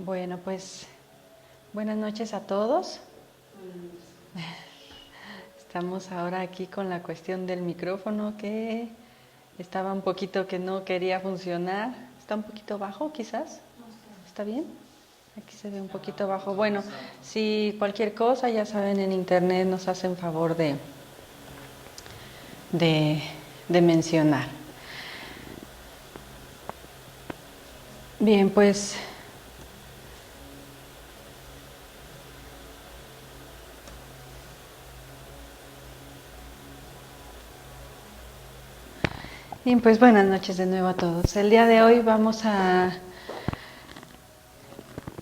Bueno, pues buenas noches a todos. Estamos ahora aquí con la cuestión del micrófono que estaba un poquito que no quería funcionar. ¿Está un poquito bajo quizás? ¿Está bien? Aquí se ve un poquito bajo. Bueno, si cualquier cosa, ya saben, en internet nos hacen favor de mencionar. Bien, pues buenas noches de nuevo a todos. El día de hoy vamos a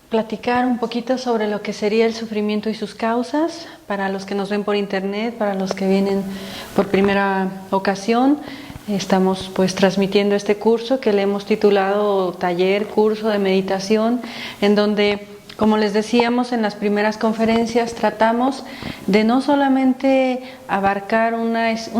platicar un poquito sobre lo que sería el sufrimiento y sus causas, para los que nos ven por internet, para los que vienen por primera ocasión. Estamos pues transmitiendo este curso que le hemos titulado Taller, Curso de Meditación, en donde, como les decíamos en las primeras conferencias, tratamos de no solamente abarcar un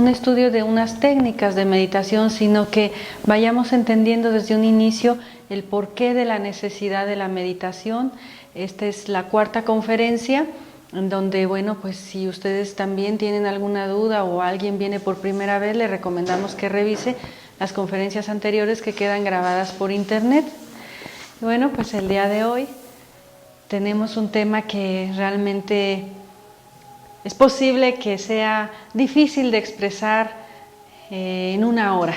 estudio de unas técnicas de meditación, sino que vayamos entendiendo desde un inicio el porqué de la necesidad de la meditación. Esta es la cuarta conferencia, en donde, bueno, pues si ustedes también tienen alguna duda o alguien viene por primera vez, le recomendamos que revise las conferencias anteriores que quedan grabadas por internet. Y bueno, pues el día de hoy tenemos un tema que realmente es posible que sea difícil de expresar en una hora: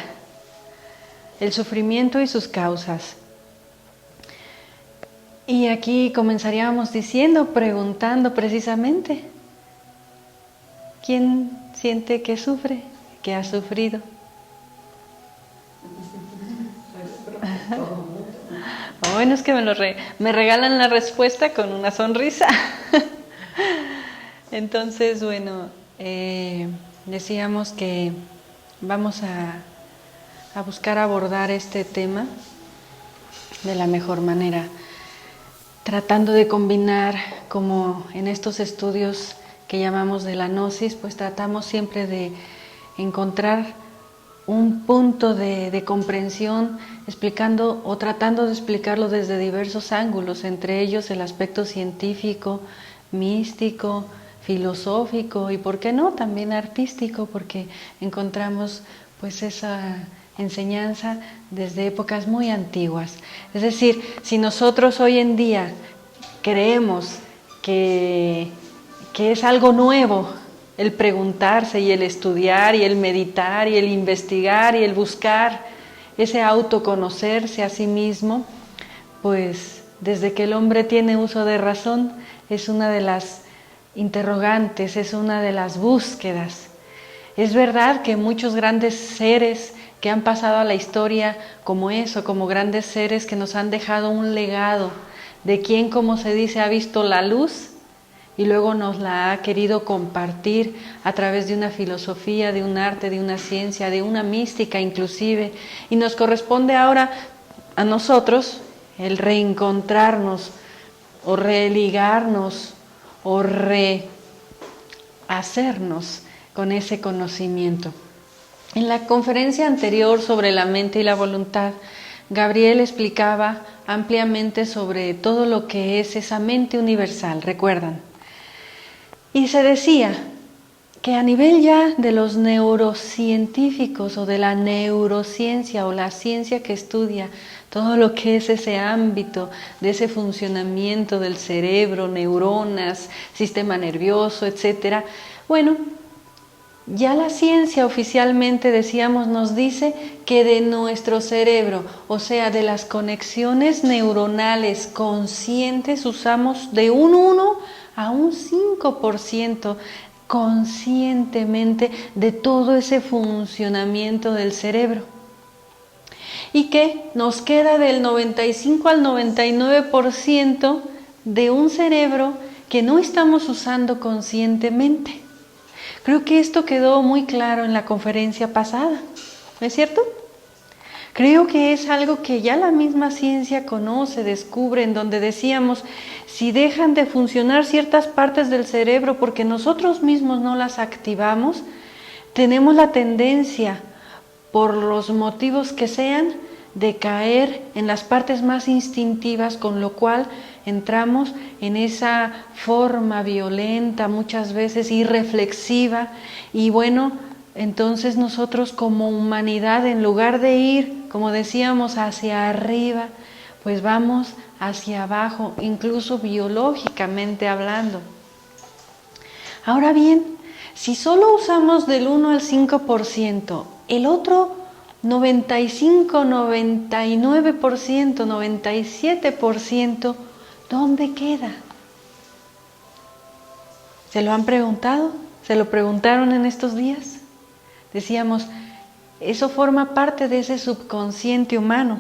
el sufrimiento y sus causas. Y aquí comenzaríamos preguntando precisamente: ¿quién siente que sufre, que ha sufrido? Bueno, es que me regalan la respuesta con una sonrisa. Entonces, bueno, decíamos que vamos a buscar abordar este tema de la mejor manera, tratando de combinar, como en estos estudios que llamamos de la gnosis, pues tratamos siempre de encontrar un punto de comprensión, explicando o tratando de explicarlo desde diversos ángulos, entre ellos el aspecto científico, místico, filosófico y, ¿por qué no?, también artístico, porque encontramos pues esa enseñanza desde épocas muy antiguas. Es decir, si nosotros hoy en día creemos que es algo nuevo el preguntarse y el estudiar y el meditar y el investigar y el buscar ese autoconocerse a sí mismo, pues desde que el hombre tiene uso de razón es una de las interrogantes, es una de las búsquedas. Es verdad que muchos grandes seres que han pasado a la historia como eso, como grandes seres que nos han dejado un legado de quien, como se dice, ha visto la luz y luego nos la ha querido compartir a través de una filosofía, de un arte, de una ciencia, de una mística inclusive, y nos corresponde ahora a nosotros el reencontrarnos o religarnos o rehacernos con ese conocimiento. En la conferencia anterior sobre la mente y la voluntad, Gabriel explicaba ampliamente sobre todo lo que es esa mente universal, ¿recuerdan? Y se decía que a nivel ya de los neurocientíficos o de la neurociencia o la ciencia que estudia todo lo que es ese ámbito de ese funcionamiento del cerebro, neuronas, sistema nervioso, etcétera, bueno, ya la ciencia oficialmente, decíamos, nos dice que de nuestro cerebro, o sea, de las conexiones neuronales conscientes, usamos de un 1 a un 5% conscientemente de todo ese funcionamiento del cerebro. Y que nos queda del 95 al 99% de un cerebro que no estamos usando conscientemente. Creo que esto quedó muy claro en la conferencia pasada, ¿no es cierto? Creo que es algo que ya la misma ciencia conoce, descubre, en donde decíamos, si dejan de funcionar ciertas partes del cerebro porque nosotros mismos no las activamos, tenemos la tendencia, por los motivos que sean, de caer en las partes más instintivas, con lo cual entramos en esa forma violenta, muchas veces irreflexiva, y bueno, entonces nosotros como humanidad, en lugar de ir, como decíamos, hacia arriba, pues vamos hacia abajo, incluso biológicamente hablando. Ahora bien, si solo usamos del 1 al 5%, el otro 95, 99%, 97%, ¿dónde queda? ¿Se lo han preguntado? ¿Se lo preguntaron en estos días? Decíamos, eso forma parte de ese subconsciente humano.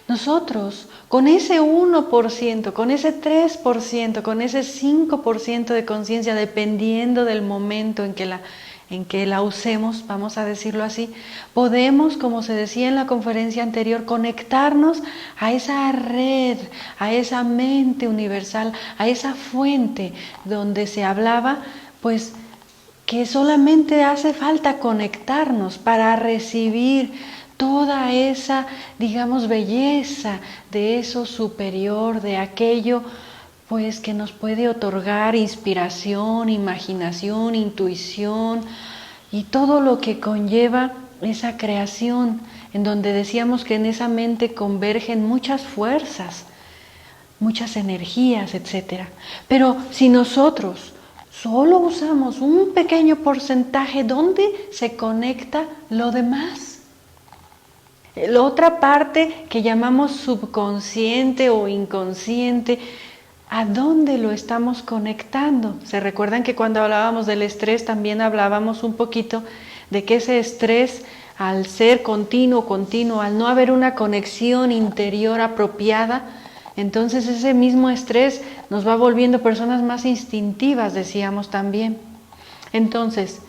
Nosotros, con ese 1%, con ese 3%, con ese 5% de conciencia, dependiendo del momento en que la usemos, vamos a decirlo así, podemos, como se decía en la conferencia anterior, conectarnos a esa red, a esa mente universal, a esa fuente donde se hablaba, pues que solamente hace falta conectarnos para recibir toda esa, digamos, belleza de eso superior, de aquello pues que nos puede otorgar inspiración, imaginación, intuición y todo lo que conlleva esa creación, en donde decíamos que en esa mente convergen muchas fuerzas, muchas energías, etc. Pero si nosotros solo usamos un pequeño porcentaje, ¿dónde se conecta lo demás? La otra parte que llamamos subconsciente o inconsciente, ¿a dónde lo estamos conectando? ¿Se recuerdan que cuando hablábamos del estrés también hablábamos un poquito de que ese estrés, al ser continuo, al no haber una conexión interior apropiada, entonces ese mismo estrés nos va volviendo personas más instintivas, decíamos también. Entonces,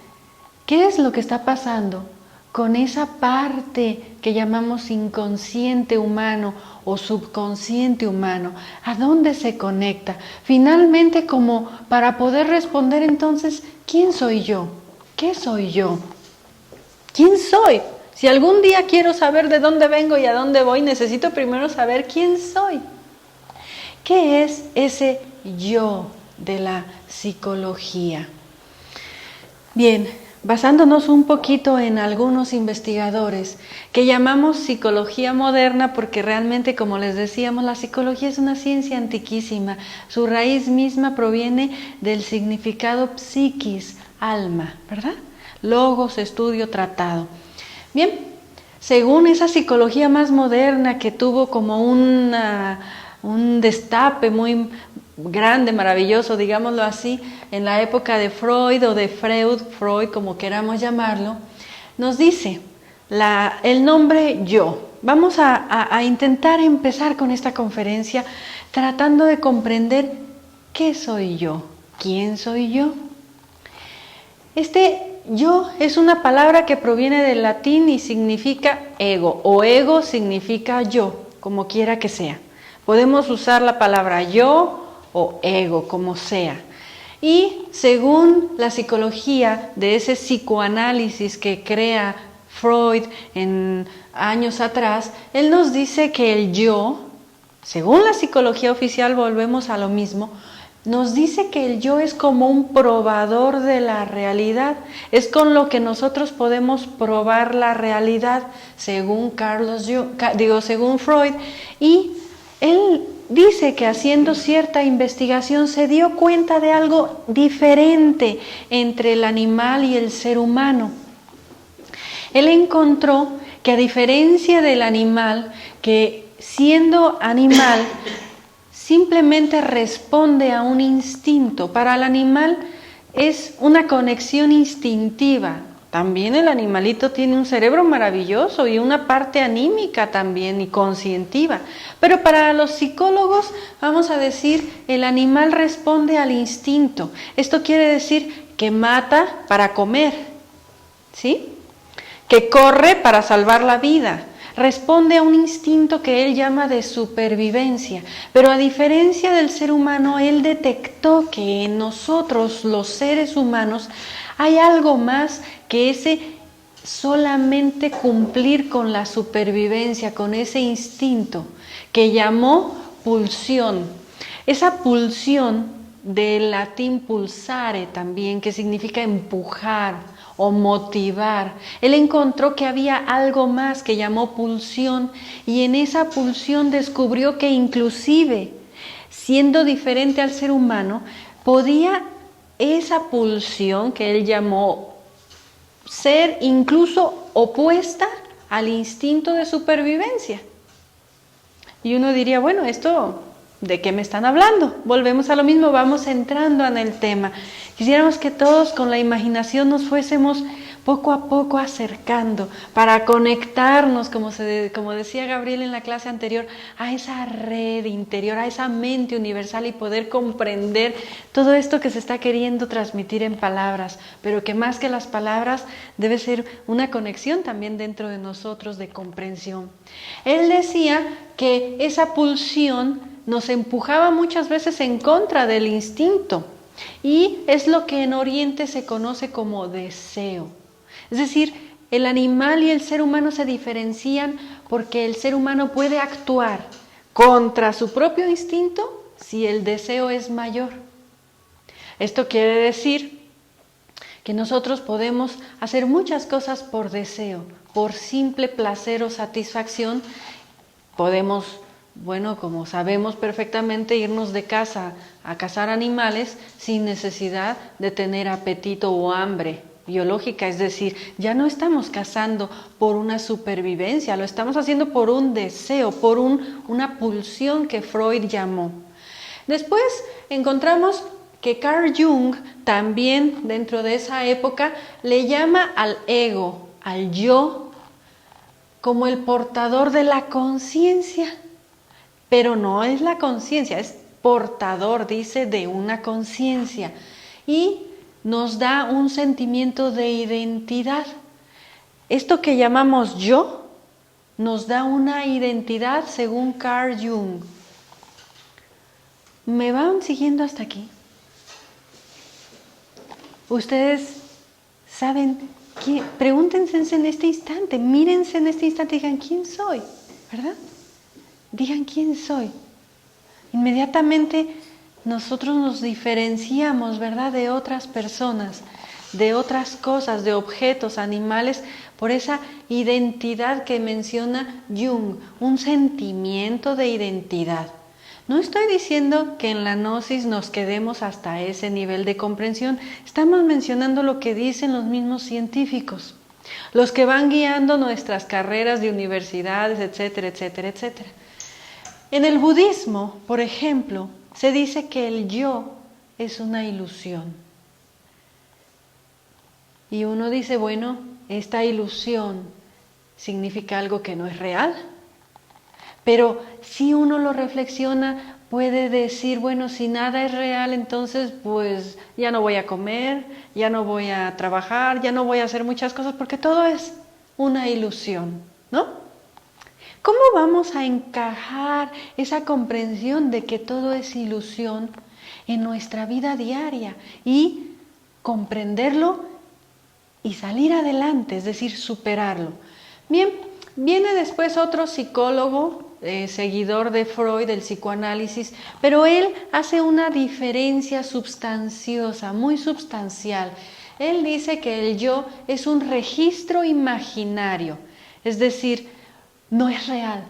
¿qué es lo que está pasando con esa parte que llamamos inconsciente humano o subconsciente humano? ¿A dónde se conecta? Finalmente, como para poder responder entonces, ¿quién soy yo? ¿Qué soy yo? ¿Quién soy? Si algún día quiero saber de dónde vengo y a dónde voy, necesito primero saber quién soy. ¿Qué es ese yo de la psicología? Bien, basándonos un poquito en algunos investigadores que llamamos psicología moderna, porque realmente, como les decíamos, la psicología es una ciencia antiquísima. Su raíz misma proviene del significado psiquis, alma, ¿verdad? Logos, estudio, tratado. Bien, según esa psicología más moderna que tuvo como un destape muy grande, maravilloso, digámoslo así, en la época de Freud o de Freud, como queramos llamarlo, nos dice el nombre yo. Vamos a intentar empezar con esta conferencia tratando de comprender qué soy yo, quién soy yo. Este yo es una palabra que proviene del latín y significa ego, o ego significa yo, como quiera que sea. Podemos usar la palabra yo o ego, como sea. Y según la psicología de ese psicoanálisis que crea Freud en años atrás, él nos dice que el yo, según la psicología oficial, volvemos a lo mismo, nos dice que el yo es como un probador de la realidad, es con lo que nosotros podemos probar la realidad, según según Freud, y él dice que haciendo cierta investigación se dio cuenta de algo diferente entre el animal y el ser humano. Él encontró que, a diferencia del animal, que siendo animal simplemente responde a un instinto. Para el animal es una conexión instintiva. También el animalito tiene un cerebro maravilloso y una parte anímica también y conscientiva. Pero para los psicólogos, vamos a decir, el animal responde al instinto. Esto quiere decir que mata para comer, ¿sí? Que corre para salvar la vida. Responde a un instinto que él llama de supervivencia, pero a diferencia del ser humano, él detectó que en nosotros, los seres humanos, hay algo más que ese solamente cumplir con la supervivencia, con ese instinto que llamó pulsión. Esa pulsión del latín pulsare también, que significa empujar o motivar. Él encontró que había algo más que llamó pulsión, y en esa pulsión descubrió que inclusive, siendo diferente al ser humano, podía esa pulsión que él llamó ser incluso opuesta al instinto de supervivencia. Y uno diría, bueno, esto, ¿de qué me están hablando? Volvemos a lo mismo, vamos entrando en el tema. Quisiéramos que todos con la imaginación nos fuésemos poco a poco acercando para conectarnos, como decía Gabriel en la clase anterior, a esa red interior, a esa mente universal, y poder comprender todo esto que se está queriendo transmitir en palabras, pero que más que las palabras debe ser una conexión también dentro de nosotros de comprensión. Él decía que esa pulsión nos empujaba muchas veces en contra del instinto, y es lo que en Oriente se conoce como deseo. Es decir, el animal y el ser humano se diferencian porque el ser humano puede actuar contra su propio instinto si el deseo es mayor. Esto quiere decir que nosotros podemos hacer muchas cosas por deseo, por simple placer o satisfacción. Podemos, bueno, como sabemos perfectamente, irnos de casa a cazar animales sin necesidad de tener apetito o hambre biológica, es decir, ya no estamos cazando por una supervivencia, lo estamos haciendo por un deseo, por una pulsión que Freud llamó. Después encontramos que Carl Jung también dentro de esa época le llama al ego, al yo, como el portador de la conciencia, pero no es la conciencia, es portador, dice, de una conciencia, y nos da un sentimiento de identidad. Esto que llamamos yo nos da una identidad según Carl Jung. ¿Me van siguiendo hasta aquí? Ustedes saben, pregúntense en este instante, mírense en este instante y digan, ¿quién soy? ¿Verdad? Digan, ¿quién soy? Inmediatamente nosotros nos diferenciamos, ¿verdad?, de otras personas, de otras cosas, de objetos, animales, por esa identidad que menciona Jung, un sentimiento de identidad. No estoy diciendo que en la gnosis nos quedemos hasta ese nivel de comprensión, estamos mencionando lo que dicen los mismos científicos, los que van guiando nuestras carreras de universidades, etcétera, etcétera, etcétera. En el budismo, por ejemplo, se dice que el yo es una ilusión. Y uno dice, bueno, esta ilusión significa algo que no es real. Pero si uno lo reflexiona, puede decir, bueno, si nada es real, entonces pues ya no voy a comer, ya no voy a trabajar, ya no voy a hacer muchas cosas, porque todo es una ilusión, ¿no? ¿Cómo vamos a encajar esa comprensión de que todo es ilusión en nuestra vida diaria y comprenderlo y salir adelante, es decir, superarlo? Bien, viene después otro psicólogo, seguidor de Freud, del psicoanálisis, pero él hace una diferencia sustanciosa, muy sustancial. Él dice que el yo es un registro imaginario, es decir, no es real.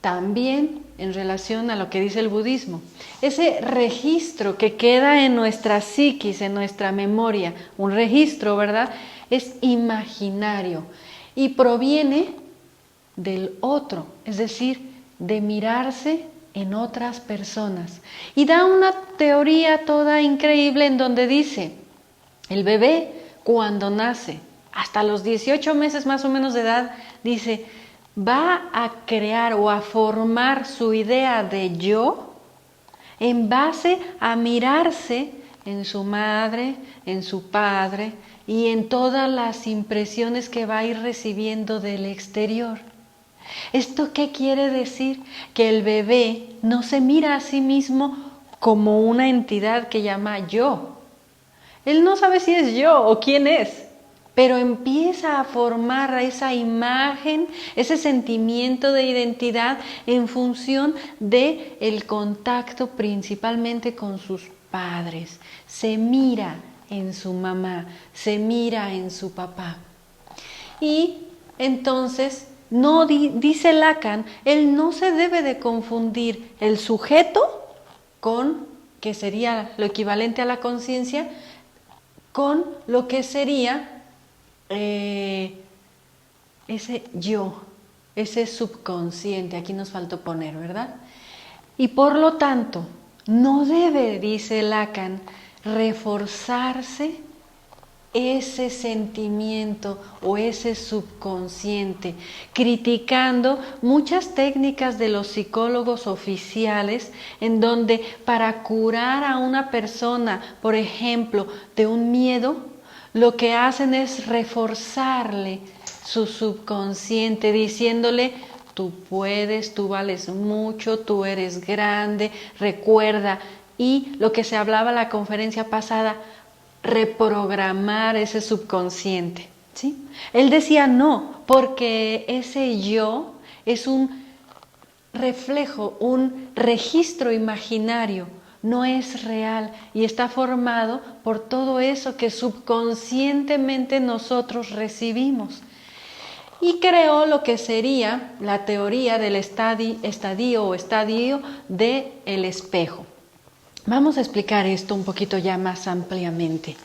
También en relación a lo que dice el budismo, ese registro que queda en nuestra psiquis, en nuestra memoria, un registro, ¿verdad?, es imaginario y proviene del otro, es decir, de mirarse en otras personas. Y da una teoría toda increíble en donde dice, el bebé cuando nace, hasta los 18 meses más o menos de edad, dice, va a crear o a formar su idea de yo en base a mirarse en su madre, en su padre y en todas las impresiones que va a ir recibiendo del exterior. ¿Esto qué quiere decir? Que el bebé no se mira a sí mismo como una entidad que llama yo. Él no sabe si es yo o quién es. pero empieza a formar esa imagen, ese sentimiento de identidad en función de el contacto principalmente con sus padres. Se mira en su mamá, se mira en su papá. Y entonces, no dice Lacan, él no se debe de confundir el sujeto con, que sería lo equivalente a la conciencia, con lo que sería ese yo, ese subconsciente. Aquí nos faltó poner, ¿verdad? Y por lo tanto, no debe, dice Lacan, reforzarse ese sentimiento o ese subconsciente, criticando muchas técnicas de los psicólogos oficiales en donde para curar a una persona, por ejemplo, de un miedo, lo que hacen es reforzarle su subconsciente, diciéndole: tú puedes, tú vales mucho, tú eres grande, recuerda. Y lo que se hablaba en la conferencia pasada, reprogramar ese subconsciente, ¿sí? Él decía no, porque ese yo es un reflejo, un registro imaginario, no es real y está formado por todo eso que subconscientemente nosotros recibimos. Y creó lo que sería la teoría del estadio del espejo. Vamos a explicar esto un poquito ya más ampliamente.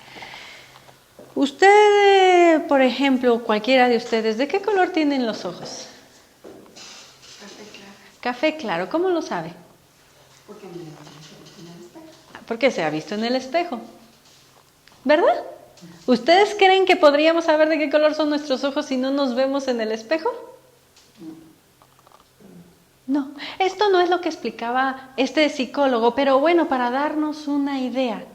Usted, por ejemplo, cualquiera de ustedes, ¿de qué color tienen los ojos? Café claro. Café claro. ¿Cómo lo sabe? Porque me lo he visto en el espejo. Porque se ha visto en el espejo. ¿Verdad? ¿Ustedes creen que podríamos saber de qué color son nuestros ojos si no nos vemos en el espejo? No, esto no es lo que explicaba este psicólogo, pero bueno, para darnos una idea.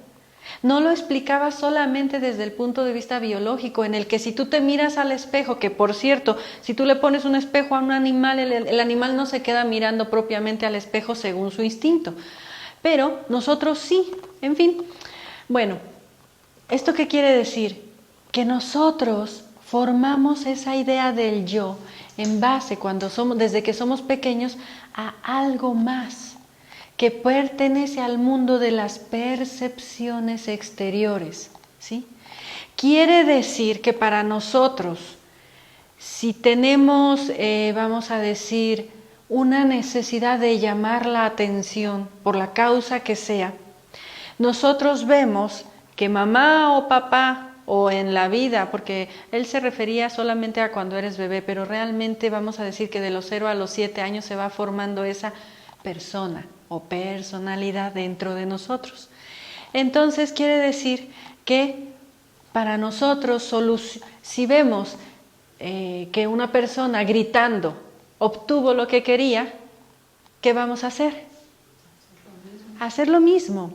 No lo explicaba solamente desde el punto de vista biológico, en el que si tú te miras al espejo, que por cierto, si tú le pones un espejo a un animal, el animal no se queda mirando propiamente al espejo según su instinto, pero nosotros sí, en fin. Bueno, ¿esto qué quiere decir? Que nosotros formamos esa idea del yo en base, desde que somos pequeños, a algo más que pertenece al mundo de las percepciones exteriores, ¿sí? Quiere decir que para nosotros, si tenemos, vamos a decir, una necesidad de llamar la atención por la causa que sea, nosotros vemos que mamá o papá o en la vida, porque él se refería solamente a cuando eres bebé, pero realmente vamos a decir que de los 0 a los 7 años se va formando esa persona o personalidad dentro de nosotros. Entonces quiere decir que para nosotros, si vemos que una persona gritando obtuvo lo que quería, ¿qué vamos a hacer? Hacer lo mismo.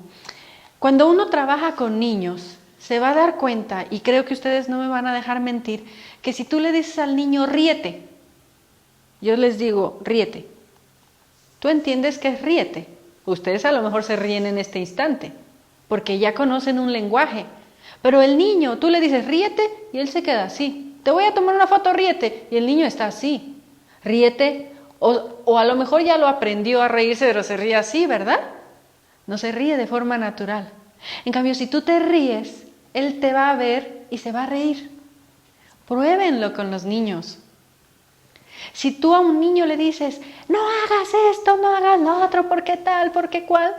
Cuando uno trabaja con niños, se va a dar cuenta, y creo que ustedes no me van a dejar mentir, que si tú le dices al niño ríete, yo les digo ríete, ¿tú entiendes qué es ríete? Ustedes a lo mejor se ríen en este instante, porque ya conocen un lenguaje, pero el niño, tú le dices ríete y él se queda así. Te voy a tomar una foto, ríete, y el niño está así, ríete, o a lo mejor ya lo aprendió a reírse, pero se ríe así, ¿verdad? No se ríe de forma natural. En cambio, si tú te ríes, él te va a ver y se va a reír. Pruébenlo con los niños. Si tú a un niño le dices, no hagas esto, no hagas lo otro, ¿por qué tal, por qué cual?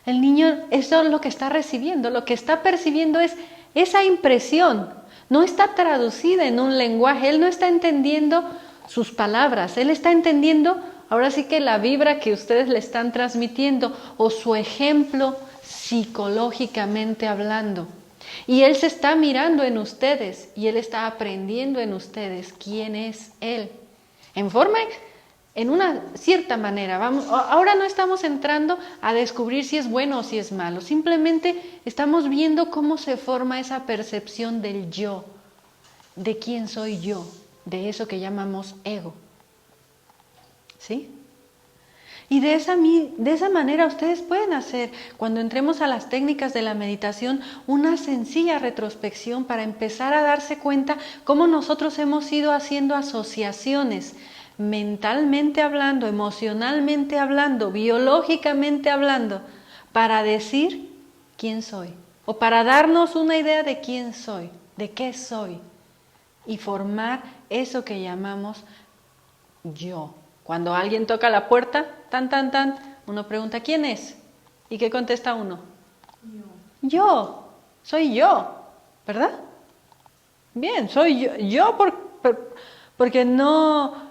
El niño, eso es lo que está recibiendo, lo que está percibiendo es esa impresión. No está traducida en un lenguaje, él no está entendiendo sus palabras, él está entendiendo ahora sí que la vibra que ustedes le están transmitiendo o su ejemplo psicológicamente hablando. Y él se está mirando en ustedes y él está aprendiendo en ustedes quién es él. En una cierta manera. Ahora no estamos entrando a descubrir si es bueno o si es malo. Simplemente estamos viendo cómo se forma esa percepción del yo, de quién soy yo, de eso que llamamos ego. ¿Sí? Y de esa manera ustedes pueden hacer, cuando entremos a las técnicas de la meditación, una sencilla retrospección para empezar a darse cuenta cómo nosotros hemos ido haciendo asociaciones, mentalmente hablando, emocionalmente hablando, biológicamente hablando, para decir quién soy, o para darnos una idea de quién soy, de qué soy, y formar eso que llamamos yo. Cuando alguien toca la puerta, tan, tan, tan, uno pregunta, ¿quién es? ¿Y qué contesta uno? Yo, soy yo, ¿verdad? Bien, soy yo porque no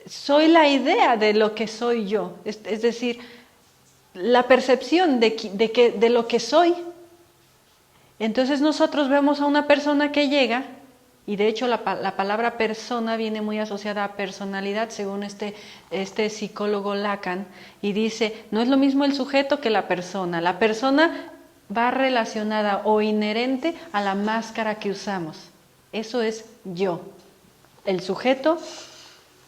soy la idea de lo que soy yo, es decir, la percepción de lo que soy. Entonces nosotros vemos a una persona que llega, y de hecho la palabra persona viene muy asociada a personalidad, según este psicólogo Lacan, y dice, no es lo mismo el sujeto que la persona. La persona va relacionada o inherente a la máscara que usamos. Eso es yo. El sujeto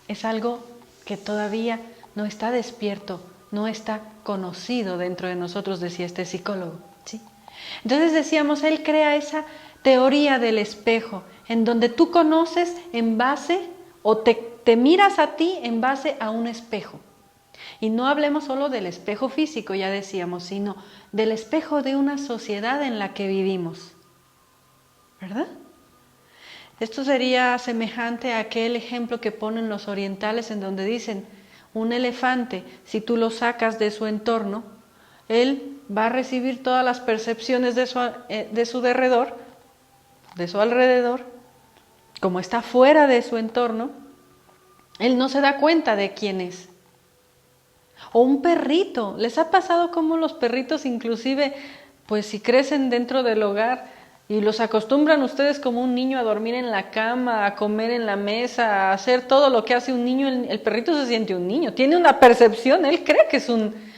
es algo que todavía no está despierto, no está conocido dentro de nosotros, decía este psicólogo, ¿sí? Entonces decíamos, él crea esa teoría del espejo, en donde tú conoces en base, o te miras a ti en base a un espejo. Y no hablemos solo del espejo físico, ya decíamos, sino del espejo de una sociedad en la que vivimos, ¿verdad? Esto sería semejante a aquel ejemplo que ponen los orientales, en donde dicen, un elefante, si tú lo sacas de su entorno, él va a recibir todas las percepciones de su alrededor, como está fuera de su entorno, él no se da cuenta de quién es. O un perrito, ¿les ha pasado cómo los perritos inclusive, pues si crecen dentro del hogar y los acostumbran ustedes como un niño a dormir en la cama, a comer en la mesa, a hacer todo lo que hace un niño, el perrito se siente un niño, tiene una percepción, él cree que es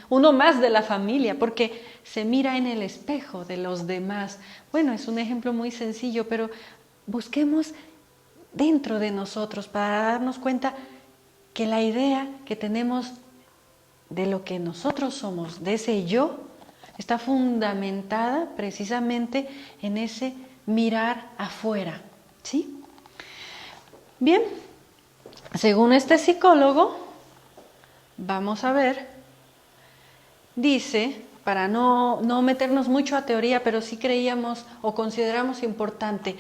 uno más de la familia, porque se mira en el espejo de los demás. Bueno, es un ejemplo muy sencillo, pero busquemos dentro de nosotros para darnos cuenta que la idea que tenemos de lo que nosotros somos, de ese yo, está fundamentada precisamente en ese mirar afuera, ¿sí? Bien, según este psicólogo, vamos a ver, dice, para no meternos mucho a teoría, pero sí creíamos o consideramos importante,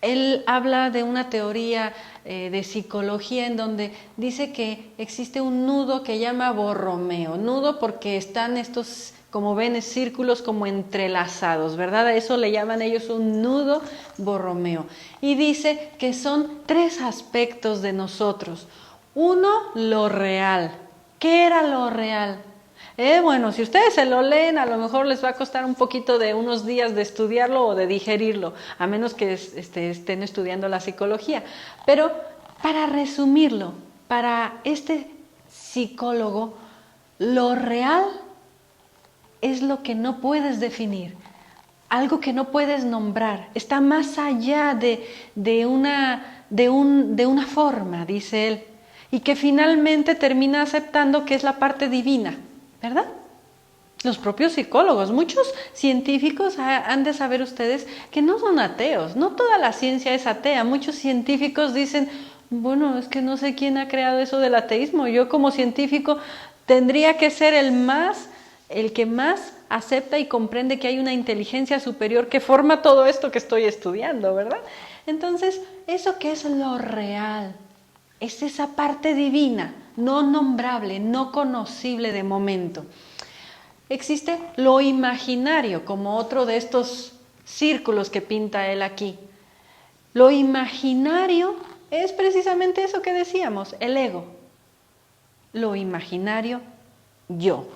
él habla de una teoría de psicología en donde dice que existe un nudo que llama Borromeo. Nudo porque están estos, como ven, círculos como entrelazados, ¿verdad? A eso le llaman ellos un nudo Borromeo. Y dice que son 3 aspectos de nosotros. Uno, lo real. ¿Qué era lo real? Bueno, si ustedes se lo leen, a lo mejor les va a costar un poquito de unos días de estudiarlo o de digerirlo, a menos que estén estudiando la psicología. Pero para resumirlo, para este psicólogo, lo real es lo que no puedes definir, algo que no puedes nombrar, está más allá de una forma, dice él, y que finalmente termina aceptando que es la parte divina, ¿verdad? Los propios psicólogos, muchos científicos han de saber ustedes que no son ateos, no toda la ciencia es atea. Muchos científicos dicen, bueno, es que no sé quién ha creado eso del ateísmo. Yo como científico tendría que ser el que más acepta y comprende que hay una inteligencia superior que forma todo esto que estoy estudiando, ¿verdad? Entonces, ¿eso qué es lo real? Es esa parte divina, no nombrable, no conocible de momento. Existe lo imaginario, como otro de estos círculos que pinta él aquí. Lo imaginario es precisamente eso que decíamos, el ego. Lo imaginario, yo.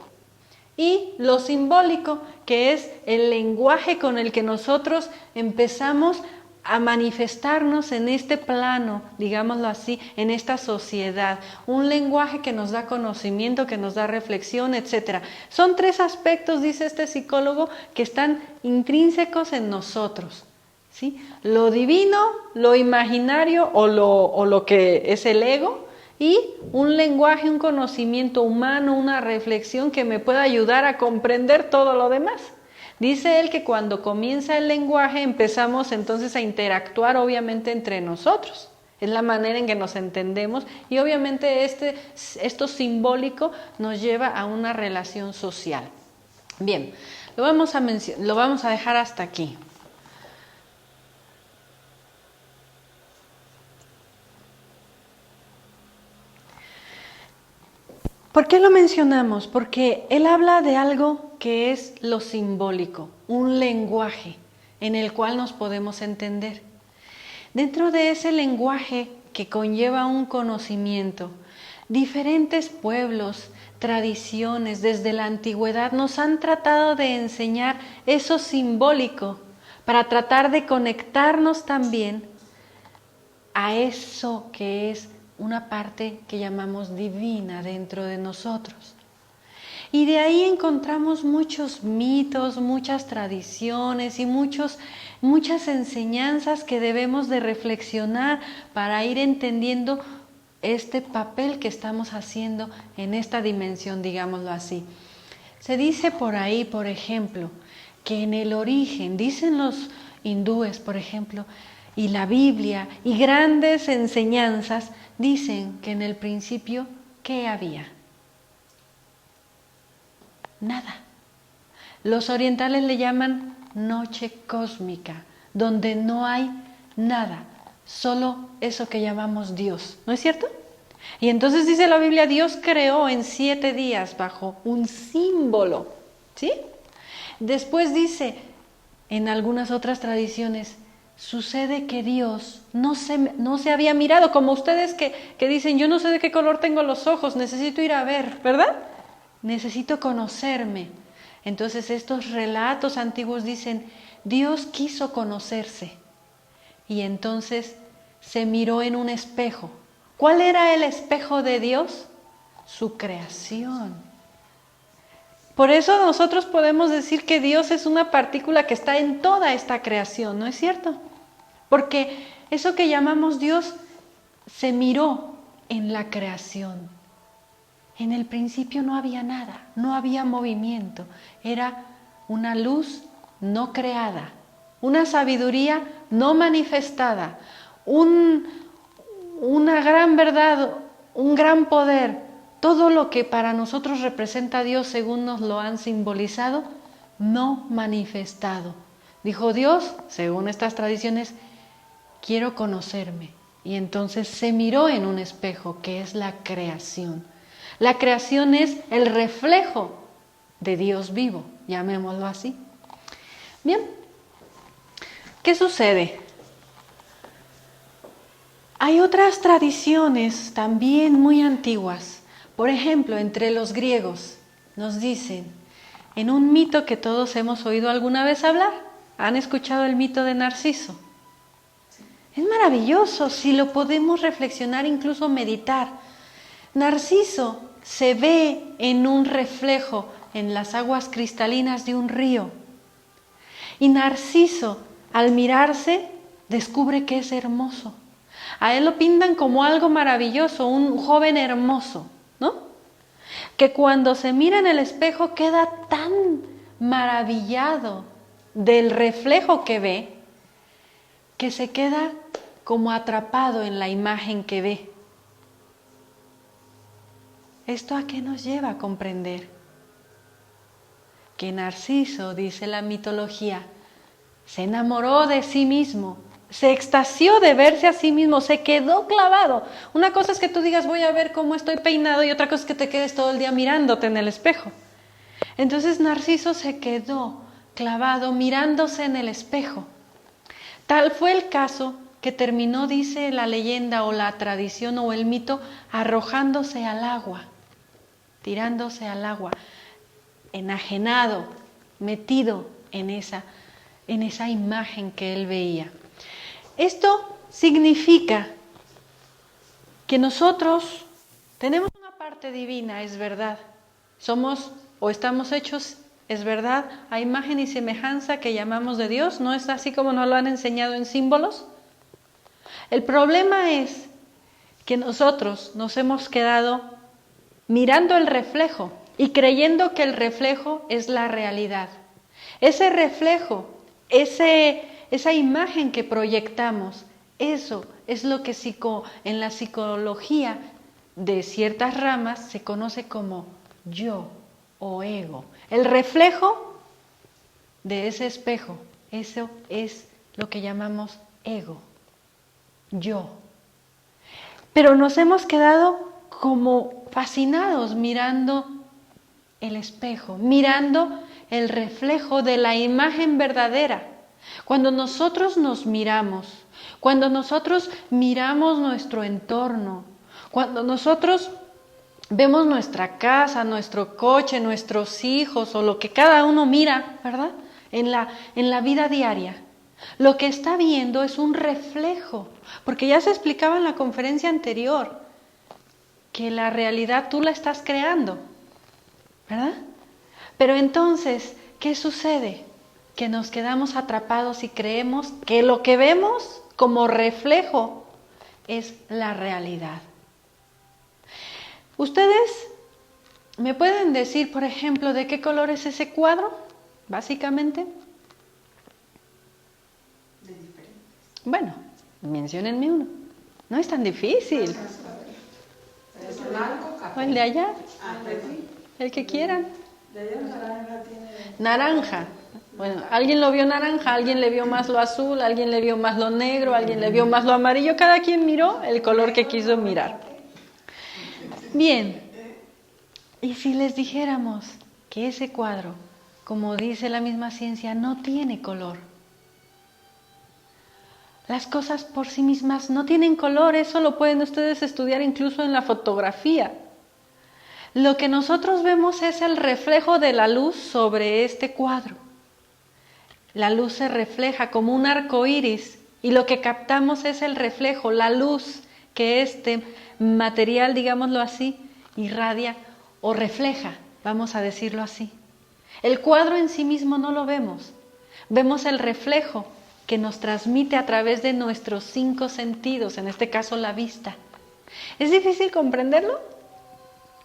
Y lo simbólico, que es el lenguaje con el que nosotros empezamos a manifestarnos en este plano, digámoslo así, en esta sociedad. Un lenguaje que nos da conocimiento, que nos da reflexión, etc. Son 3 aspectos, dice este psicólogo, que están intrínsecos en nosotros, ¿sí? Lo divino, lo imaginario o lo que es el ego, y un lenguaje, un conocimiento humano, una reflexión que me pueda ayudar a comprender todo lo demás. Dice él que cuando comienza el lenguaje empezamos entonces a interactuar obviamente entre nosotros. Es la manera en que nos entendemos y obviamente esto simbólico nos lleva a una relación social. Bien, lo vamos a dejar hasta aquí. ¿Por qué lo mencionamos? Porque él habla de algo que es lo simbólico, un lenguaje en el cual nos podemos entender. Dentro de ese lenguaje que conlleva un conocimiento, diferentes pueblos, tradiciones desde la antigüedad nos han tratado de enseñar eso simbólico para tratar de conectarnos también a eso que es una parte que llamamos divina dentro de nosotros. Y de ahí encontramos muchos mitos, muchas tradiciones y muchas enseñanzas que debemos de reflexionar para ir entendiendo este papel que estamos haciendo en esta dimensión, digámoslo así. Se dice por ahí, por ejemplo, que en el origen, dicen los hindúes, por ejemplo, y la Biblia y grandes enseñanzas, dicen que en el principio, ¿qué había? Nada. Los orientales le llaman noche cósmica, donde no hay nada, solo eso que llamamos Dios, ¿no es cierto? Y entonces dice la Biblia, Dios creó en 7 días bajo un símbolo, ¿sí? Después dice, en algunas otras tradiciones, sucede que Dios no se había mirado, como ustedes que dicen, yo no sé de qué color tengo los ojos, necesito ir a ver, ¿verdad? Necesito conocerme. Entonces estos relatos antiguos dicen, Dios quiso conocerse y entonces se miró en un espejo. ¿Cuál era el espejo de Dios? Su creación. Por eso nosotros podemos decir que Dios es una partícula que está en toda esta creación, ¿no es cierto? Porque eso que llamamos Dios se miró en la creación. En el principio no había nada, no había movimiento, era una luz no creada, una sabiduría no manifestada, una gran verdad, un gran poder, todo lo que para nosotros representa a Dios según nos lo han simbolizado, no manifestado. Dijo Dios, según estas tradiciones, quiero conocerme. Y entonces se miró en un espejo que es la creación. La creación es el reflejo de Dios vivo, llamémoslo así. Bien, ¿qué sucede? Hay otras tradiciones también muy antiguas. Por ejemplo, entre los griegos nos dicen, en un mito que todos hemos oído alguna vez hablar, ¿han escuchado el mito de Narciso? Es maravilloso si lo podemos reflexionar, incluso meditar. Narciso se ve en un reflejo en las aguas cristalinas de un río. Y Narciso, al mirarse, descubre que es hermoso. A él lo pintan como algo maravilloso, un joven hermoso, ¿no? Que cuando se mira en el espejo queda tan maravillado del reflejo que ve, que se queda como atrapado en la imagen que ve. ¿Esto a qué nos lleva a comprender? Que Narciso, dice la mitología, se enamoró de sí mismo, se extasió de verse a sí mismo, se quedó clavado. Una cosa es que tú digas, voy a ver cómo estoy peinado, y otra cosa es que te quedes todo el día mirándote en el espejo. Entonces Narciso se quedó clavado mirándose en el espejo. Tal fue el caso que terminó, dice la leyenda o la tradición o el mito, arrojándose al agua, tirándose al agua, enajenado, metido en esa imagen que él veía. Esto significa que nosotros tenemos una parte divina, es verdad. Somos o estamos hechos, es verdad, a imagen y semejanza que llamamos de Dios. ¿No es así como nos lo han enseñado en símbolos? El problema es que nosotros nos hemos quedado mirando el reflejo y creyendo que el reflejo es la realidad. Ese reflejo, esa imagen que proyectamos, eso es lo que en la psicología de ciertas ramas se conoce como yo o ego. El reflejo de ese espejo, eso es lo que llamamos ego, yo. Pero nos hemos quedado como fascinados mirando el espejo, mirando el reflejo de la imagen verdadera. Cuando nosotros nos miramos, cuando nosotros miramos nuestro entorno, cuando nosotros vemos nuestra casa, nuestro coche, nuestros hijos o lo que cada uno mira, ¿verdad? En la vida diaria, lo que está viendo es un reflejo, porque ya se explicaba en la conferencia anterior que la realidad tú la estás creando, ¿verdad? Pero entonces, ¿qué sucede? Que nos quedamos atrapados y creemos que lo que vemos como reflejo es la realidad. ¿Ustedes me pueden decir, por ejemplo, de qué color es ese cuadro, básicamente? De diferentes. Bueno, menciónenme uno. No es tan difícil. ¿Es blanco, café? O el de allá, Café. el que quieran. De allá naranja tiene. Naranja. Bueno, alguien lo vio naranja, alguien le vio más lo azul, alguien le vio más lo negro, alguien le vio más lo amarillo. Cada quien miró el color que quiso mirar. Bien. ¿Y si les dijéramos que ese cuadro, como dice la misma ciencia, no tiene color? Las cosas por sí mismas no tienen color, eso lo pueden ustedes estudiar incluso en la fotografía. Lo que nosotros vemos es el reflejo de la luz sobre este cuadro. La luz se refleja como un arco iris y lo que captamos es el reflejo, la luz que este material, digámoslo así, irradia o refleja, vamos a decirlo así. El cuadro en sí mismo no lo vemos, vemos el reflejo que nos transmite a través de nuestros 5 sentidos, en este caso la vista. ¿Es difícil comprenderlo?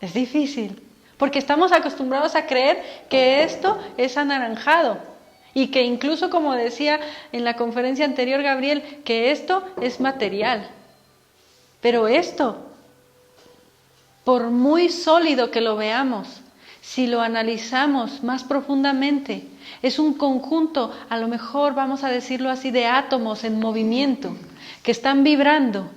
Es difícil, porque estamos acostumbrados a creer que esto es anaranjado y que incluso, como decía en la conferencia anterior Gabriel, que esto es material. Pero esto, por muy sólido que lo veamos, si lo analizamos más profundamente, es un conjunto, a lo mejor vamos a decirlo así, de átomos en movimiento, que están vibrando.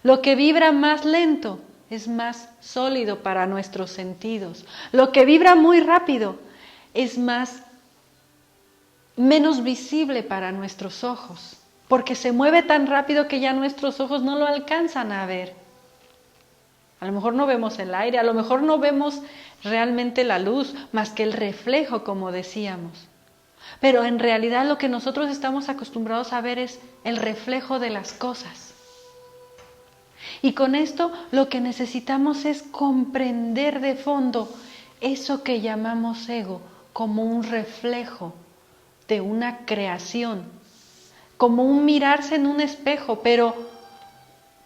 Lo que vibra más lento es más sólido para nuestros sentidos. Lo que vibra muy rápido es menos visible para nuestros ojos, porque se mueve tan rápido que ya nuestros ojos no lo alcanzan a ver. A lo mejor no vemos el aire, a lo mejor no vemos realmente la luz, más que el reflejo, como decíamos. Pero en realidad lo que nosotros estamos acostumbrados a ver es el reflejo de las cosas. Y con esto lo que necesitamos es comprender de fondo eso que llamamos ego como un reflejo de una creación, como un mirarse en un espejo, pero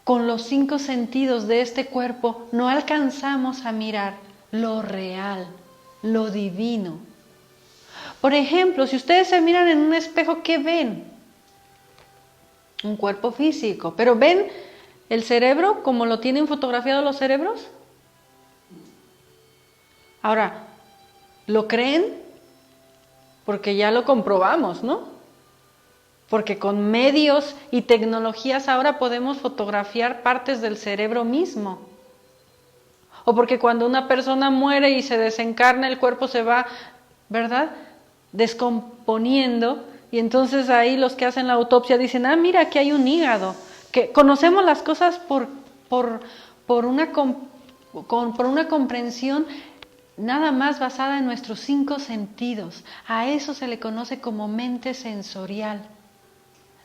con los 5 sentidos de este cuerpo no alcanzamos a mirar lo real, lo divino. Por ejemplo, si ustedes se miran en un espejo, ¿qué ven? Un cuerpo físico, pero ¿ven el cerebro como lo tienen fotografiado los cerebros? Ahora, ¿lo creen? Porque ya lo comprobamos, ¿no? Porque con medios y tecnologías ahora podemos fotografiar partes del cerebro mismo. O porque cuando una persona muere y se desencarna, el cuerpo se va, ¿verdad?, descomponiendo, y entonces ahí los que hacen la autopsia dicen, mira, aquí hay un hígado. Que conocemos las cosas por una comprensión nada más basada en nuestros 5 sentidos. A eso se le conoce como mente sensorial.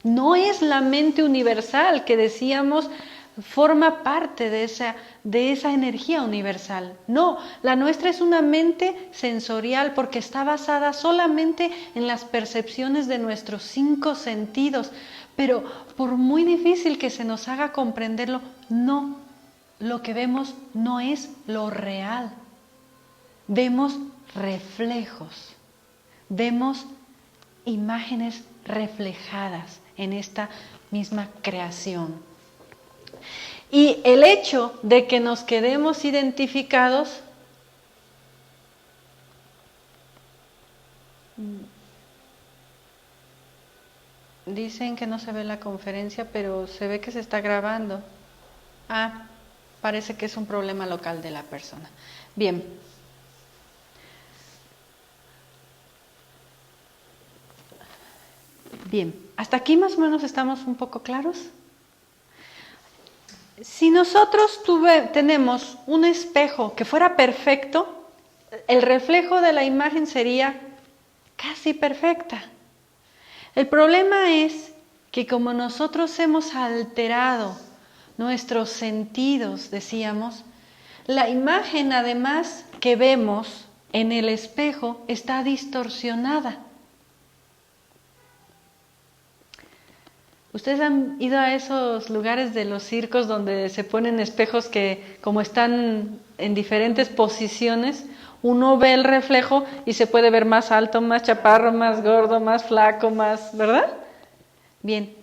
No es la mente universal que decíamos forma parte de esa energía universal. No, la nuestra es una mente sensorial porque está basada solamente en las percepciones de nuestros 5 sentidos. Pero por muy difícil que se nos haga comprenderlo, no lo que vemos no es lo real. Vemos reflejos, vemos imágenes reflejadas en esta misma creación. Y el hecho de que nos quedemos identificados dicen que no se ve la conferencia, pero se ve que se está grabando. Parece que es un problema local de la persona. Bien. Bien, hasta aquí más o menos estamos un poco claros. Si nosotros tenemos un espejo que fuera perfecto, el reflejo de la imagen sería casi perfecta. El problema es que como nosotros hemos alterado nuestros sentidos, decíamos, la imagen además que vemos en el espejo está distorsionada. ¿Ustedes han ido a esos lugares de los circos donde se ponen espejos que como están en diferentes posiciones, uno ve el reflejo y se puede ver más alto, más chaparro, más gordo, más flaco, ¿verdad? Bien,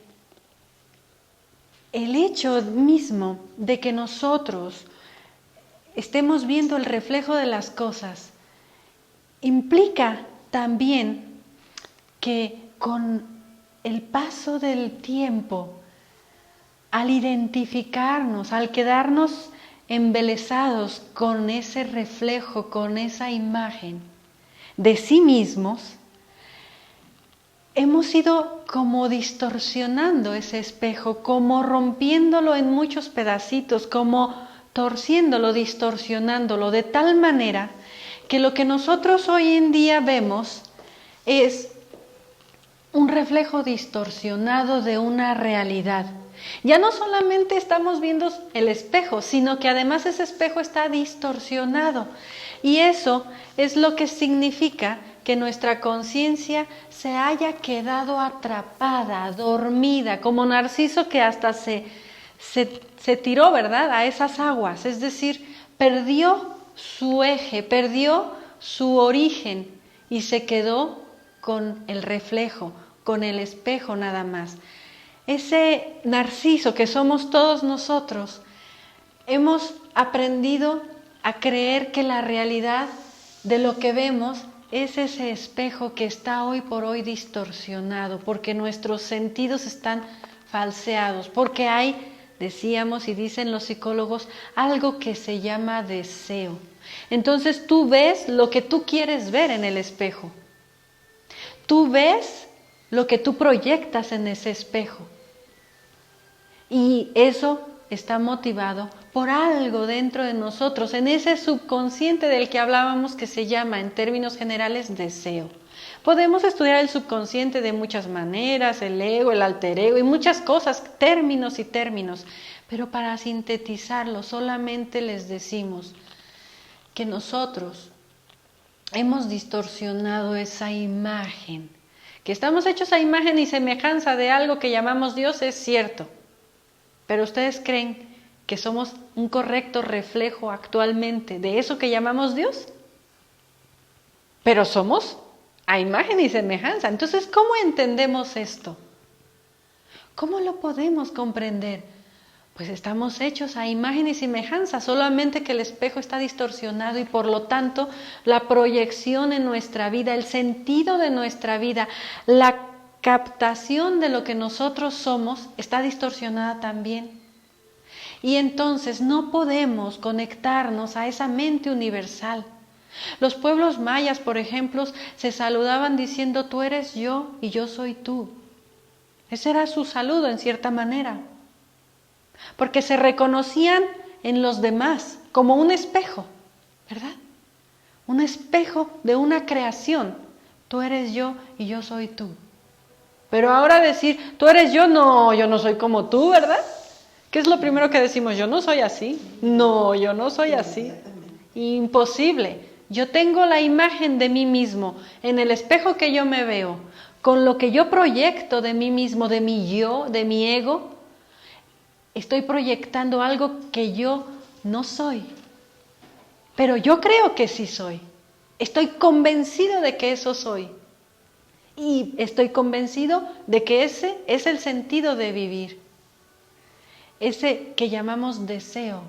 el hecho mismo de que nosotros estemos viendo el reflejo de las cosas implica también que con el paso del tiempo, al identificarnos, al quedarnos embelesados con ese reflejo, con esa imagen de sí mismos, hemos ido como distorsionando ese espejo, como rompiéndolo en muchos pedacitos, como torciéndolo, distorsionándolo, de tal manera que lo que nosotros hoy en día vemos es un reflejo distorsionado de una realidad. Ya no solamente estamos viendo el espejo, sino que además ese espejo está distorsionado. Y eso es lo que significa que nuestra conciencia se haya quedado atrapada, dormida, como Narciso que hasta se tiró, ¿verdad?, a esas aguas. Es decir, perdió su eje, perdió su origen y se quedó con el reflejo, con el espejo nada más. Ese Narciso que somos todos nosotros, hemos aprendido a creer que la realidad de lo que vemos es ese espejo que está hoy por hoy distorsionado, porque nuestros sentidos están falseados, porque hay, decíamos y dicen los psicólogos, algo que se llama deseo. Entonces tú ves lo que tú quieres ver en el espejo. Tú ves lo que tú proyectas en ese espejo. Y eso está motivado por algo dentro de nosotros, en ese subconsciente del que hablábamos que se llama, en términos generales, deseo. Podemos estudiar el subconsciente de muchas maneras, el ego, el alter ego y muchas cosas, términos y términos. Pero para sintetizarlo, solamente les decimos que nosotros hemos distorsionado esa imagen. Que estamos hechos a imagen y semejanza de algo que llamamos Dios es cierto. Pero ustedes creen que somos un correcto reflejo actualmente de eso que llamamos Dios. Pero somos a imagen y semejanza. Entonces, ¿cómo entendemos esto? ¿Cómo lo podemos comprender? Pues estamos hechos a imagen y semejanza, solamente que el espejo está distorsionado y por lo tanto la proyección en nuestra vida, el sentido de nuestra vida, la captación de lo que nosotros somos está distorsionada también. Y entonces no podemos conectarnos a esa mente universal. Los pueblos mayas, por ejemplo, se saludaban diciendo tú eres yo y yo soy tú. Ese era su saludo en cierta manera. Porque se reconocían en los demás como un espejo, ¿verdad? Un espejo de una creación. Tú eres yo y yo soy tú. Pero ahora decir, tú eres yo no soy como tú, ¿verdad? ¿Qué es lo primero que decimos? Yo no soy así. No, yo no soy así. Imposible. Yo tengo la imagen de mí mismo en el espejo que yo me veo, con lo que yo proyecto de mí mismo, de mi yo, de mi ego. Estoy proyectando algo que yo no soy, pero yo creo que sí soy. Estoy convencido de que eso soy. Y estoy convencido de que ese es el sentido de vivir. Ese que llamamos deseo.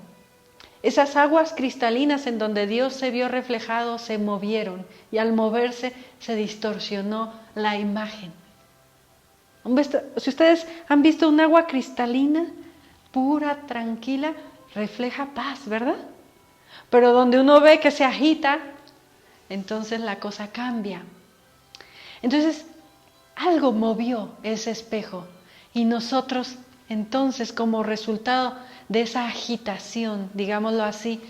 Esas aguas cristalinas en donde Dios se vio reflejado se movieron y al moverse se distorsionó la imagen. Si ustedes han visto un agua cristalina, pura, tranquila, refleja paz, ¿verdad? Pero donde uno ve que se agita, entonces la cosa cambia. Entonces, algo movió ese espejo y nosotros, entonces, como resultado de esa agitación, digámoslo así,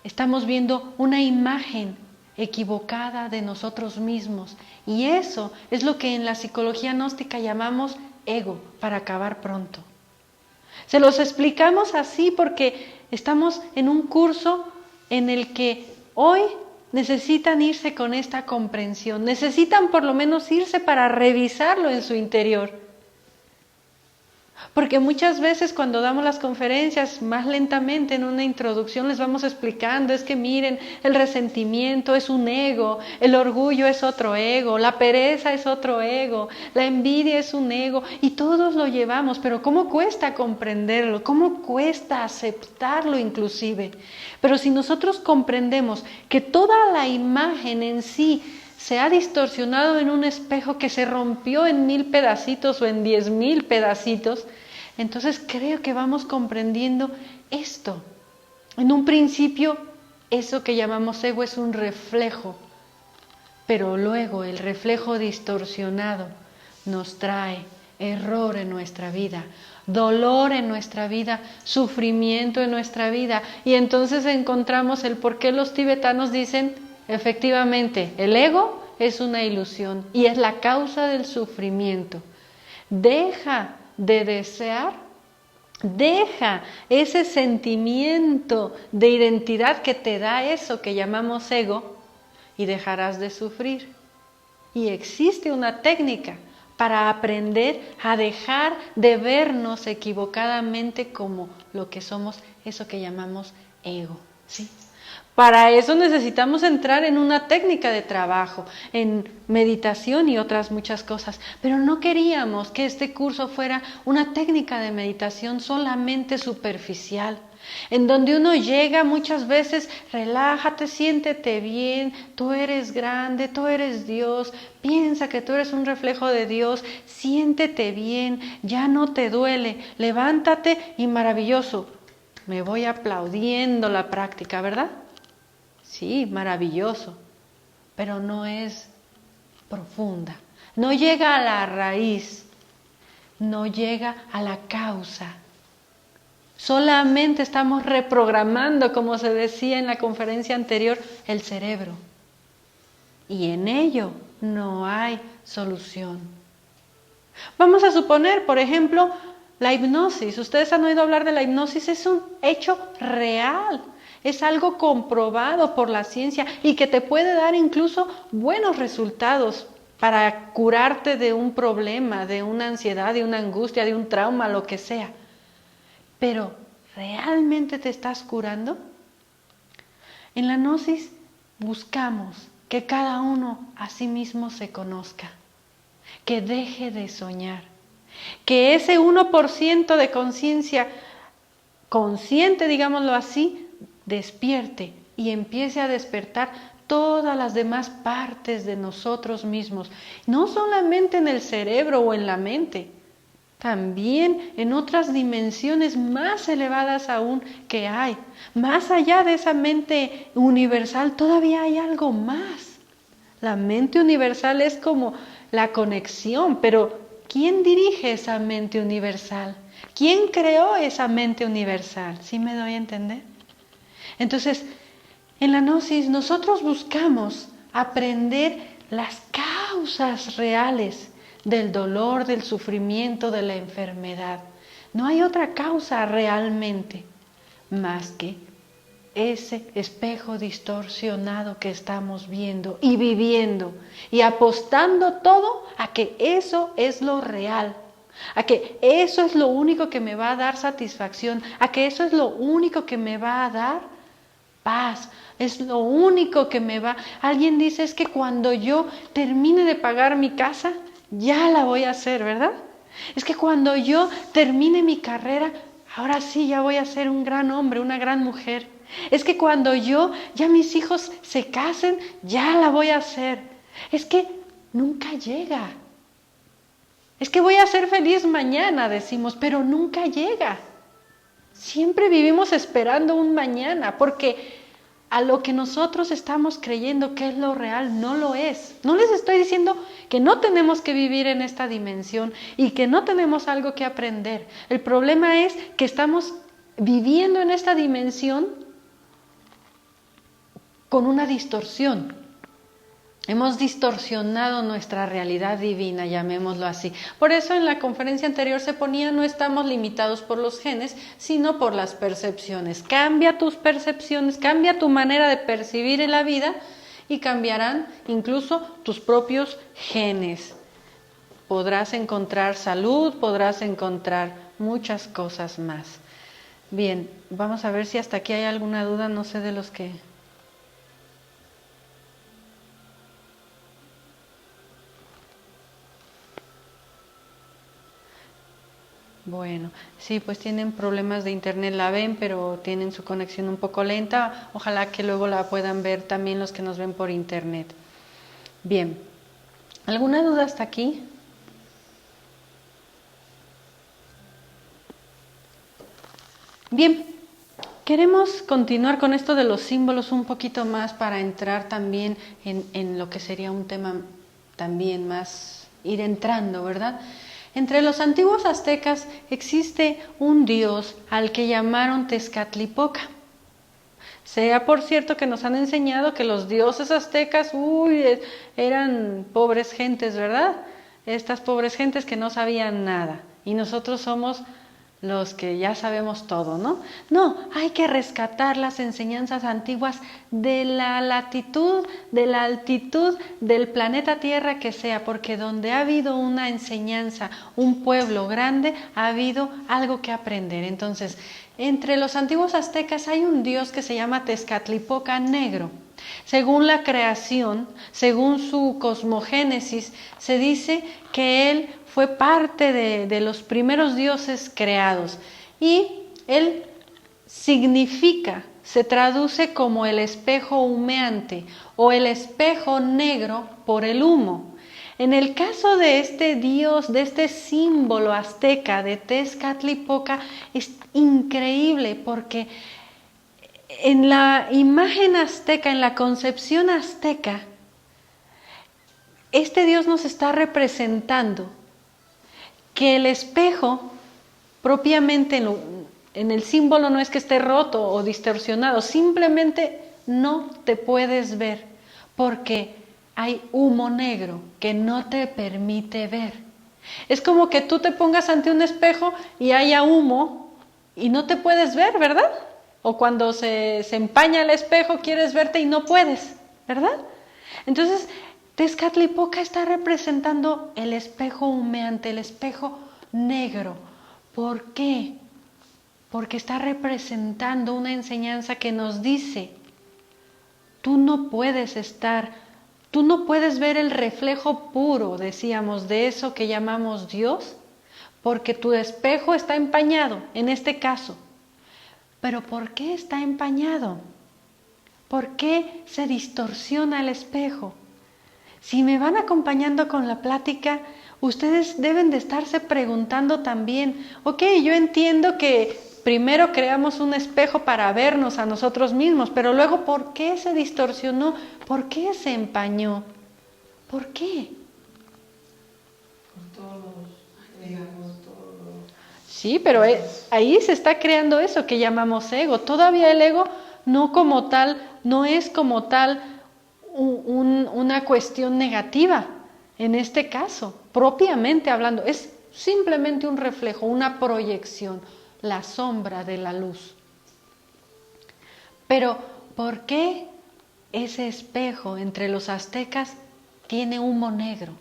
estamos viendo una imagen equivocada de nosotros mismos. Y eso es lo que en la psicología gnóstica llamamos ego, para acabar pronto. Se los explicamos así porque estamos en un curso en el que hoy necesitan irse con esta comprensión, necesitan por lo menos irse para revisarlo en su interior. Porque muchas veces cuando damos las conferencias, más lentamente en una introducción les vamos explicando, es que miren, el resentimiento es un ego, el orgullo es otro ego, la pereza es otro ego, la envidia es un ego, y todos lo llevamos, pero ¿cómo cuesta comprenderlo? ¿Cómo cuesta aceptarlo inclusive? Pero si nosotros comprendemos que toda la imagen en sí se ha distorsionado en un espejo que se rompió en 1000 pedacitos o en 10,000 pedacitos, entonces creo que vamos comprendiendo esto. En un principio, eso que llamamos ego es un reflejo, pero luego el reflejo distorsionado nos trae error en nuestra vida, dolor en nuestra vida, sufrimiento en nuestra vida, y entonces encontramos el por qué los tibetanos dicen, efectivamente, el ego es una ilusión y es la causa del sufrimiento. Deja de desear, deja ese sentimiento de identidad que te da eso que llamamos ego y dejarás de sufrir. Y existe una técnica para aprender a dejar de vernos equivocadamente como lo que somos, eso que llamamos ego, ¿sí? Para eso necesitamos entrar en una técnica de trabajo, en meditación y otras muchas cosas. Pero no queríamos que este curso fuera una técnica de meditación solamente superficial, en donde uno llega muchas veces, relájate, siéntete bien, tú eres grande, tú eres Dios, piensa que tú eres un reflejo de Dios, siéntete bien, ya no te duele, levántate y maravilloso. Me voy aplaudiendo la práctica, ¿verdad? Sí, maravilloso, pero no es profunda, no llega a la raíz, no llega a la causa. Solamente estamos reprogramando, como se decía en la conferencia anterior, el cerebro. Y en ello no hay solución. Vamos a suponer, por ejemplo, la hipnosis. Ustedes han oído hablar de la hipnosis, es un hecho real. Es algo comprobado por la ciencia y que te puede dar incluso buenos resultados para curarte de un problema, de una ansiedad, de una angustia, de un trauma, lo que sea. Pero, ¿realmente te estás curando? En la gnosis buscamos que cada uno a sí mismo se conozca, que deje de soñar, que ese 1% de conciencia consciente, digámoslo así, despierte y empiece a despertar todas las demás partes de nosotros mismos, no solamente en el cerebro o en la mente, también en otras dimensiones más elevadas aún que hay. Más allá de esa mente universal todavía hay algo más. La mente universal es como la conexión, pero ¿quién dirige esa mente universal? ¿Quién creó esa mente universal? ¿Sí me doy a entender? Entonces, en la gnosis nosotros buscamos aprender las causas reales del dolor, del sufrimiento, de la enfermedad. No hay otra causa realmente más que ese espejo distorsionado que estamos viendo y viviendo y apostando todo a que eso es lo real. a que eso es lo único que me va a dar satisfacción, a que eso es lo único que me va a dar paz, es lo único que me va. Alguien dice, es que cuando yo termine de pagar mi casa, ya la voy a hacer, ¿verdad? Es que cuando yo termine mi carrera, ahora sí ya voy a ser un gran hombre, una gran mujer. Es que cuando ya mis hijos se casen, ya la voy a hacer. Es que nunca llega. Es que voy a ser feliz mañana, decimos, pero nunca llega. Siempre vivimos esperando un mañana, porque a lo que nosotros estamos creyendo que es lo real, no lo es. No les estoy diciendo que no tenemos que vivir en esta dimensión y que no tenemos algo que aprender. El problema es que estamos viviendo en esta dimensión con una distorsión. Hemos distorsionado nuestra realidad divina, llamémoslo así. Por eso en la conferencia anterior se ponía, no estamos limitados por los genes, sino por las percepciones. Cambia tus percepciones, cambia tu manera de percibir en la vida y cambiarán incluso tus propios genes. Podrás encontrar salud, podrás encontrar muchas cosas más. Bien, vamos a ver si hasta aquí hay alguna duda, no sé de los que... Bueno, sí, pues tienen problemas de internet, la ven, pero tienen su conexión un poco lenta. Ojalá que luego la puedan ver también los que nos ven por internet. Bien, ¿alguna duda hasta aquí? Bien, queremos continuar con esto de los símbolos un poquito más para entrar también en lo que sería un tema también más, ir entrando, ¿verdad? Entre los antiguos aztecas existe un dios al que llamaron Tezcatlipoca. Sea por cierto que nos han enseñado que los dioses aztecas, eran pobres gentes, ¿verdad? Estas pobres gentes que no sabían nada. Y nosotros somos los que ya sabemos todo, ¿no? No, hay que rescatar las enseñanzas antiguas de la latitud, de la altitud del planeta Tierra que sea, porque donde ha habido una enseñanza, un pueblo grande, ha habido algo que aprender. Entonces, entre los antiguos aztecas hay un dios que se llama Tezcatlipoca Negro. Según la creación, según su cosmogénesis, se dice que él fue parte de los primeros dioses creados y él significa, se traduce como el espejo humeante o el espejo negro por el humo. En el caso de este dios, de este símbolo azteca de Tezcatlipoca, es increíble porque en la imagen azteca, en la concepción azteca, este dios nos está representando que el espejo, propiamente en el símbolo, no es que esté roto o distorsionado, simplemente no te puedes ver porque hay humo negro que no te permite ver. Es como que tú te pongas ante un espejo y haya humo y no te puedes ver, ¿verdad? O cuando se empaña el espejo quieres verte y no puedes, ¿verdad? Entonces, Tezcatlipoca está representando el espejo humeante, el espejo negro. ¿Por qué? Porque está representando una enseñanza que nos dice, tú no puedes ver el reflejo puro, decíamos, de eso que llamamos Dios, porque tu espejo está empañado, en este caso. Pero ¿por qué está empañado? ¿Por qué se distorsiona el espejo? Si me van acompañando con la plática, ustedes deben de estarse preguntando también, ok, yo entiendo que primero creamos un espejo para vernos a nosotros mismos, pero luego ¿por qué se distorsionó? ¿Por qué se empañó? ¿Por qué? Por todos, digamos, todos. Sí, pero ahí se está creando eso que llamamos ego. Todavía el ego no como tal, no es como tal una cuestión negativa, en este caso, propiamente hablando, es simplemente un reflejo, una proyección, la sombra de la luz. Pero, ¿por qué ese espejo entre los aztecas tiene humo negro?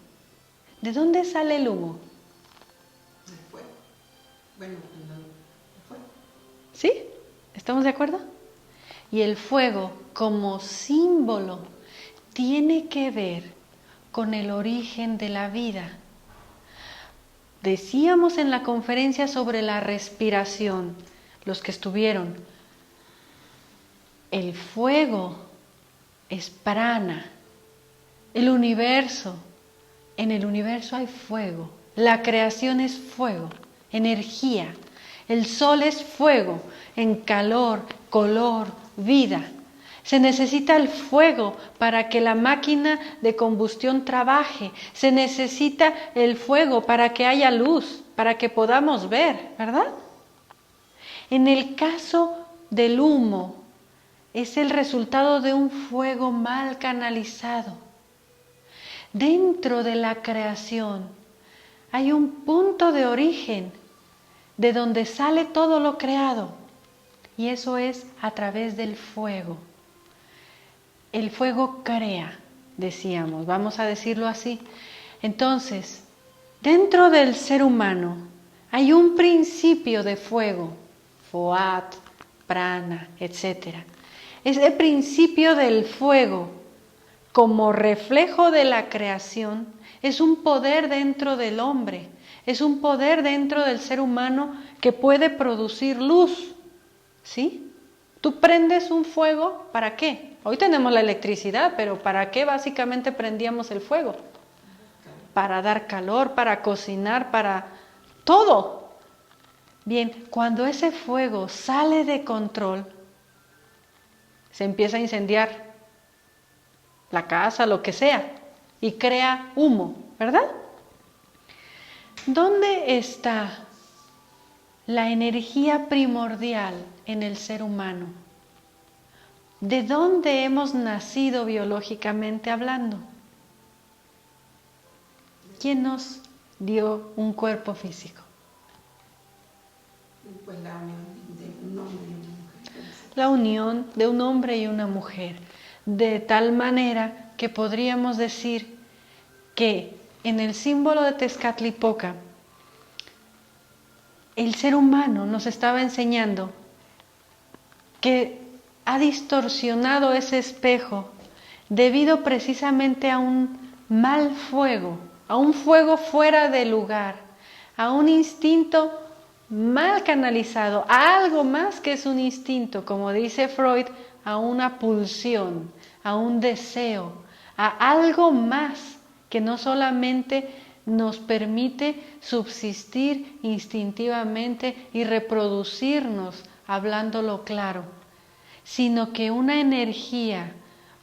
¿De dónde sale el humo? Bueno, no fue. ¿Sí? ¿Estamos de acuerdo? Y el fuego como símbolo tiene que ver con el origen de la vida. Decíamos en la conferencia sobre la respiración, los que estuvieron, el fuego es prana, el universo, en el universo hay fuego, la creación es fuego, energía, el sol es fuego, en calor, color, vida. Se necesita el fuego para que la máquina de combustión trabaje, se necesita el fuego para que haya luz, para que podamos ver, ¿verdad? En el caso del humo, es el resultado de un fuego mal canalizado. Dentro de la creación hay un punto de origen de donde sale todo lo creado, y eso es a través del fuego. El fuego crea, decíamos, vamos a decirlo así. Entonces, dentro del ser humano hay un principio de fuego, Foat, prana, etc. Ese principio del fuego, como reflejo de la creación, es un poder dentro del hombre, es un poder dentro del ser humano que puede producir luz, ¿sí? Tú prendes un fuego, ¿para qué? Hoy tenemos la electricidad, pero ¿para qué básicamente prendíamos el fuego? Para dar calor, para cocinar, para todo. Bien, cuando ese fuego sale de control, se empieza a incendiar la casa, lo que sea, y crea humo, ¿verdad? ¿Dónde está la energía primordial en el ser humano? ¿De dónde hemos nacido biológicamente hablando? ¿Quién nos dio un cuerpo físico? Pues la unión de un hombre y una mujer. La unión de un hombre y una mujer, de tal manera que podríamos decir que en el símbolo de Tezcatlipoca, el ser humano nos estaba enseñando que ha distorsionado ese espejo debido precisamente a un mal fuego, a un fuego fuera de lugar, a un instinto mal canalizado, a algo más que es un instinto, como dice Freud, a una pulsión, a un deseo, a algo más que no solamente nos permite subsistir instintivamente y reproducirnos hablándolo claro, sino que una energía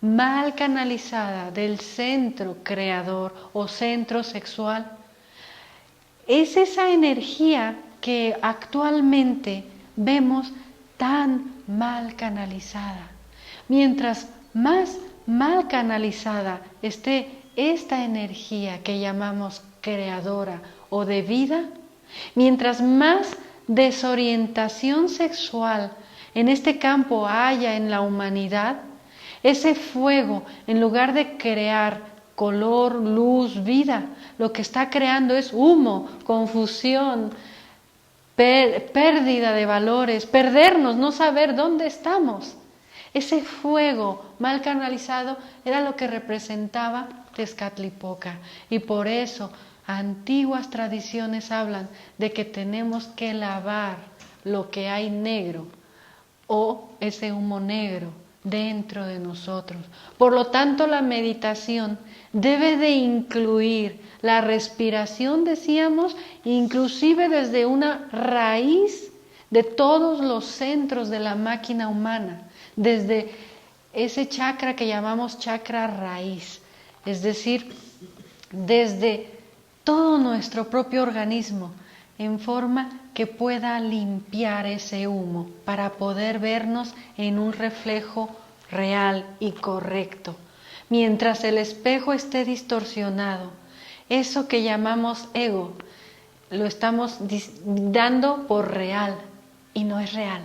mal canalizada del centro creador o centro sexual es esa energía que actualmente vemos tan mal canalizada. Mientras más mal canalizada esté esta energía que llamamos creadora o de vida, mientras más desorientación sexual en este campo haya en la humanidad, ese fuego, en lugar de crear color, luz, vida, lo que está creando es humo, confusión, pérdida de valores, perdernos, no saber dónde estamos. Ese fuego mal canalizado era lo que representaba Tezcatlipoca, y por eso antiguas tradiciones hablan de que tenemos que lavar lo que hay negro o ese humo negro dentro de nosotros. Por lo tanto, la meditación debe de incluir la respiración, decíamos, inclusive desde una raíz de todos los centros de la máquina humana, desde ese chakra que llamamos chakra raíz, es decir, desde todo nuestro propio organismo, en forma que pueda limpiar ese humo para poder vernos en un reflejo real y correcto. Mientras el espejo esté distorsionado, eso que llamamos ego, lo estamos dando por real y no es real.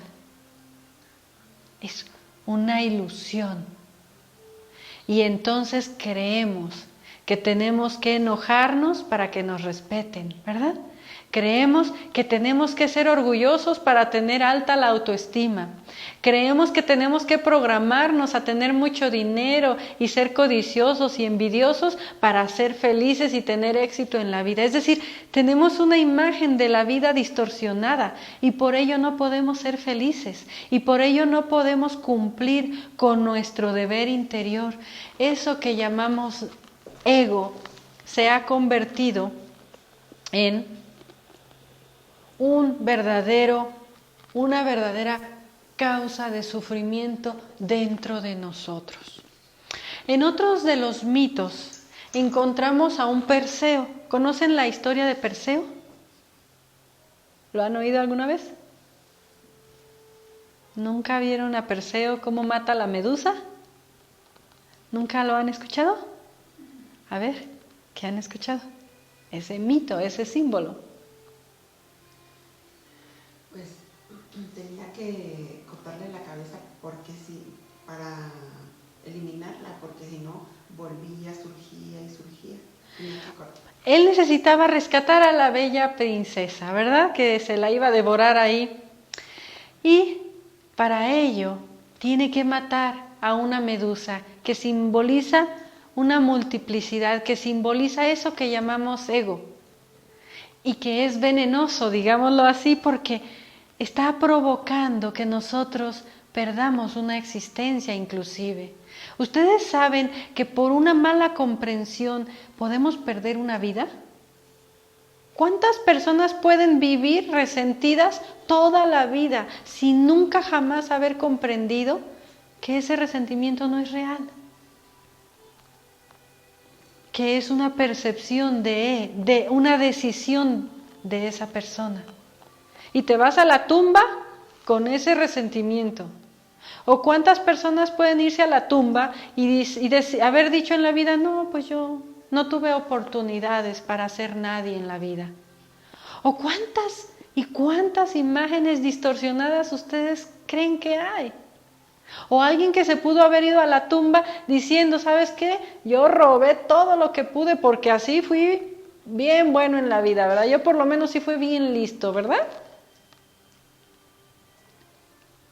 Es una ilusión. Y entonces creemos que tenemos que enojarnos para que nos respeten, ¿verdad? Creemos que tenemos que ser orgullosos para tener alta la autoestima. Creemos que tenemos que programarnos a tener mucho dinero y ser codiciosos y envidiosos para ser felices y tener éxito en la vida. Es decir, tenemos una imagen de la vida distorsionada y por ello no podemos ser felices y por ello no podemos cumplir con nuestro deber interior. Eso que llamamos ego se ha convertido en una verdadera causa de sufrimiento dentro de nosotros. En otros de los mitos encontramos a un Perseo. ¿Conocen la historia de Perseo? ¿Lo han oído alguna vez? ¿Nunca vieron a Perseo cómo mata a la medusa? ¿Nunca lo han escuchado? A ver, ¿qué han escuchado? Ese mito, ese símbolo. Pues tenía que cortarle la cabeza para eliminarla, porque si no volvía, surgía y surgía. Él necesitaba rescatar a la bella princesa, ¿verdad? Que se la iba a devorar ahí. Y para ello tiene que matar a una medusa que simboliza una multiplicidad, que simboliza eso que llamamos ego y que es venenoso, digámoslo así, porque está provocando que nosotros perdamos una existencia inclusive. ¿Ustedes saben que por una mala comprensión podemos perder una vida? ¿Cuántas personas pueden vivir resentidas toda la vida sin nunca jamás haber comprendido que ese resentimiento no es real? Que es una percepción de una decisión de esa persona. Y te vas a la tumba con ese resentimiento. ¿O cuántas personas pueden irse a la tumba y haber dicho en la vida, no, pues yo no tuve oportunidades para ser nadie en la vida? ¿O cuántas imágenes distorsionadas ustedes creen que hay? O alguien que se pudo haber ido a la tumba diciendo, ¿sabes qué? Yo robé todo lo que pude porque así fui bien bueno en la vida, ¿verdad? Yo por lo menos sí fui bien listo, ¿verdad?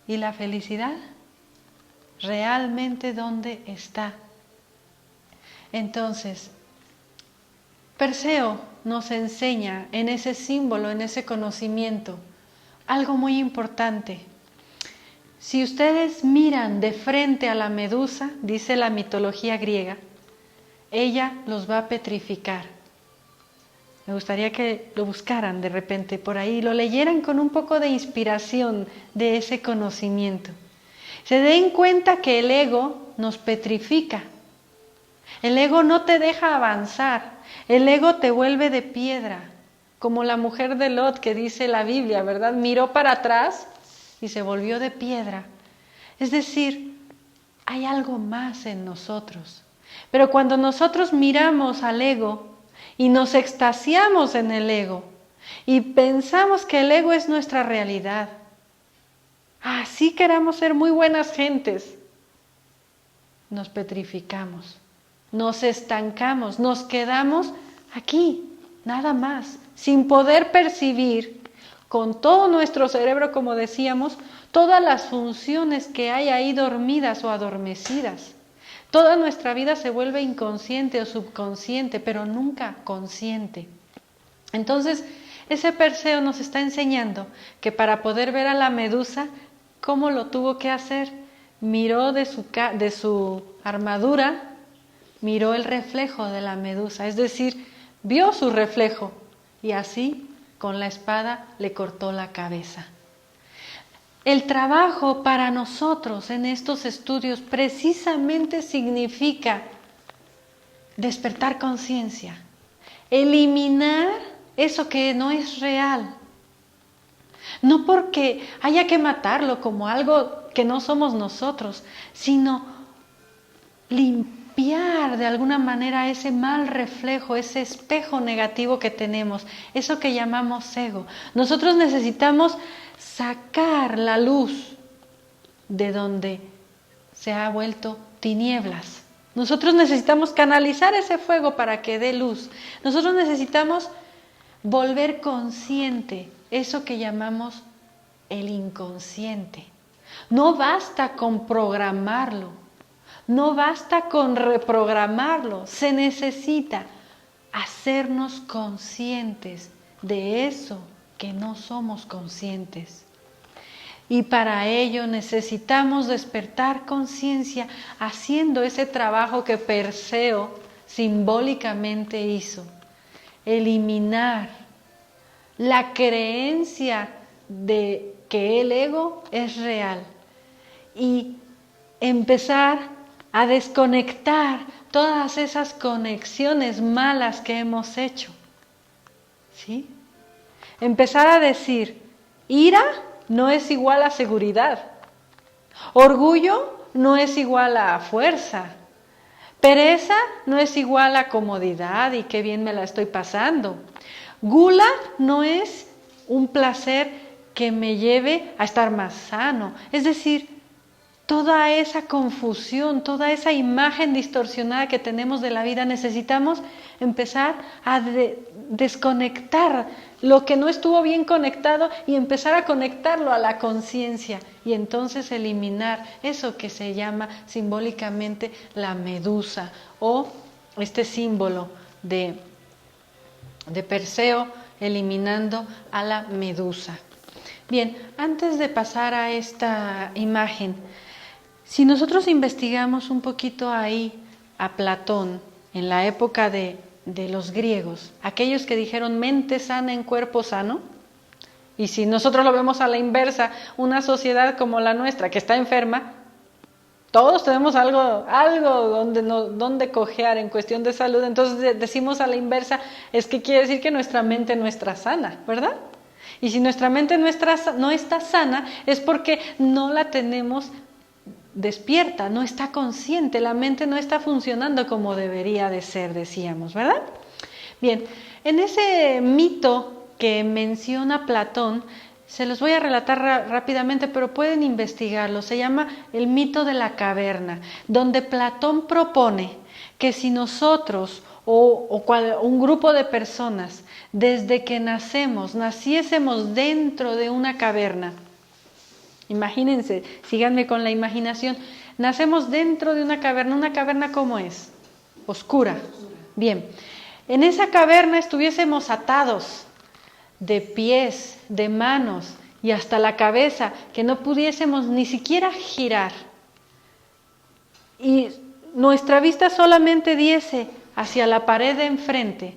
¿Y la felicidad? ¿Realmente dónde está? Entonces, Perseo nos enseña en ese símbolo, en ese conocimiento, algo muy importante. Si ustedes miran de frente a la medusa, dice la mitología griega, ella los va a petrificar. Me gustaría que lo buscaran de repente por ahí, lo leyeran con un poco de inspiración de ese conocimiento. Se den cuenta que el ego nos petrifica. El ego no te deja avanzar. El ego te vuelve de piedra. Como la mujer de Lot que dice la Biblia, ¿verdad? Miró para atrás y se volvió de piedra. Es decir, hay algo más en nosotros. Pero cuando nosotros miramos al ego y nos extasiamos en el ego y pensamos que el ego es nuestra realidad, así queramos ser muy buenas gentes, nos petrificamos, nos estancamos, nos quedamos aquí, nada más, sin poder percibir con todo nuestro cerebro, como decíamos, todas las funciones que hay ahí dormidas o adormecidas. Toda nuestra vida se vuelve inconsciente o subconsciente, pero nunca consciente. Entonces, ese Perseo nos está enseñando que para poder ver a la medusa, ¿cómo lo tuvo que hacer? Miró de su armadura, miró el reflejo de la medusa, es decir, vio su reflejo y así con la espada le cortó la cabeza. El trabajo para nosotros en estos estudios precisamente significa despertar conciencia, eliminar eso que no es real. No porque haya que matarlo como algo que no somos nosotros, sino limpiar de alguna manera ese mal reflejo, ese espejo negativo que tenemos, eso que llamamos ego. Nosotros necesitamos sacar la luz de donde se ha vuelto tinieblas. Nosotros necesitamos canalizar ese fuego para que dé luz. Nosotros necesitamos volver consciente eso que llamamos el inconsciente. No basta con programarlo, no basta con reprogramarlo, se necesita hacernos conscientes de eso que no somos conscientes. Y para ello necesitamos despertar conciencia haciendo ese trabajo que Perseo simbólicamente hizo. Eliminar la creencia de que el ego es real y empezar a desconectar todas esas conexiones malas que hemos hecho. ¿Sí? Empezar a decir, ira no es igual a seguridad, orgullo no es igual a fuerza, pereza no es igual a comodidad y qué bien me la estoy pasando, gula no es un placer que me lleve a estar más sano. Es decir, toda esa confusión, toda esa imagen distorsionada que tenemos de la vida, necesitamos empezar a desconectar lo que no estuvo bien conectado y empezar a conectarlo a la conciencia y entonces eliminar eso que se llama simbólicamente la medusa o este símbolo de Perseo eliminando a la medusa. Bien, antes de pasar a esta imagen, si nosotros investigamos un poquito ahí a Platón, en la época de los griegos, aquellos que dijeron mente sana en cuerpo sano, y si nosotros lo vemos a la inversa, una sociedad como la nuestra que está enferma, todos tenemos algo donde cojear en cuestión de salud, entonces decimos a la inversa, es que quiere decir que nuestra mente no está sana, ¿verdad? Y si nuestra mente no está sana, es porque no la tenemos despierta, no está consciente, la mente no está funcionando como debería de ser, decíamos, ¿verdad? Bien, en ese mito que menciona Platón, se los voy a relatar rápidamente, pero pueden investigarlo, se llama el mito de la caverna, donde Platón propone que si nosotros un grupo de personas, desde que naciésemos dentro de una caverna. Imagínense, síganme con la imaginación. Nacemos dentro de una caverna ¿cómo es? Oscura. Bien, en esa caverna estuviésemos atados de pies, de manos y hasta la cabeza, que no pudiésemos ni siquiera girar. Y nuestra vista solamente diese hacia la pared de enfrente.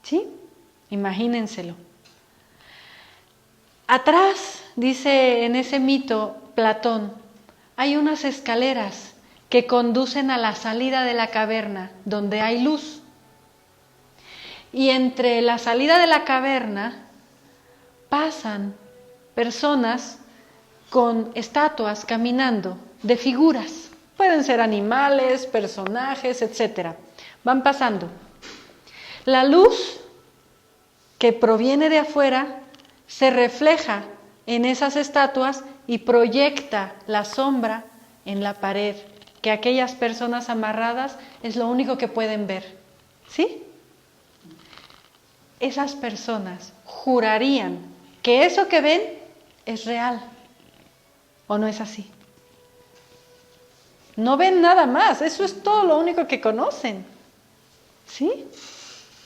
¿Sí? Imagínenselo. Atrás, dice en ese mito Platón, hay unas escaleras que conducen a la salida de la caverna, donde hay luz. Y entre la salida de la caverna pasan personas con estatuas caminando de figuras. Pueden ser animales, personajes, etc. Van pasando. La luz que proviene de afuera se refleja en esas estatuas y proyecta la sombra en la pared, que aquellas personas amarradas es lo único que pueden ver. ¿Sí? Esas personas jurarían que eso que ven es real, ¿o no es así? No ven nada más, eso es todo lo único que conocen. ¿Sí?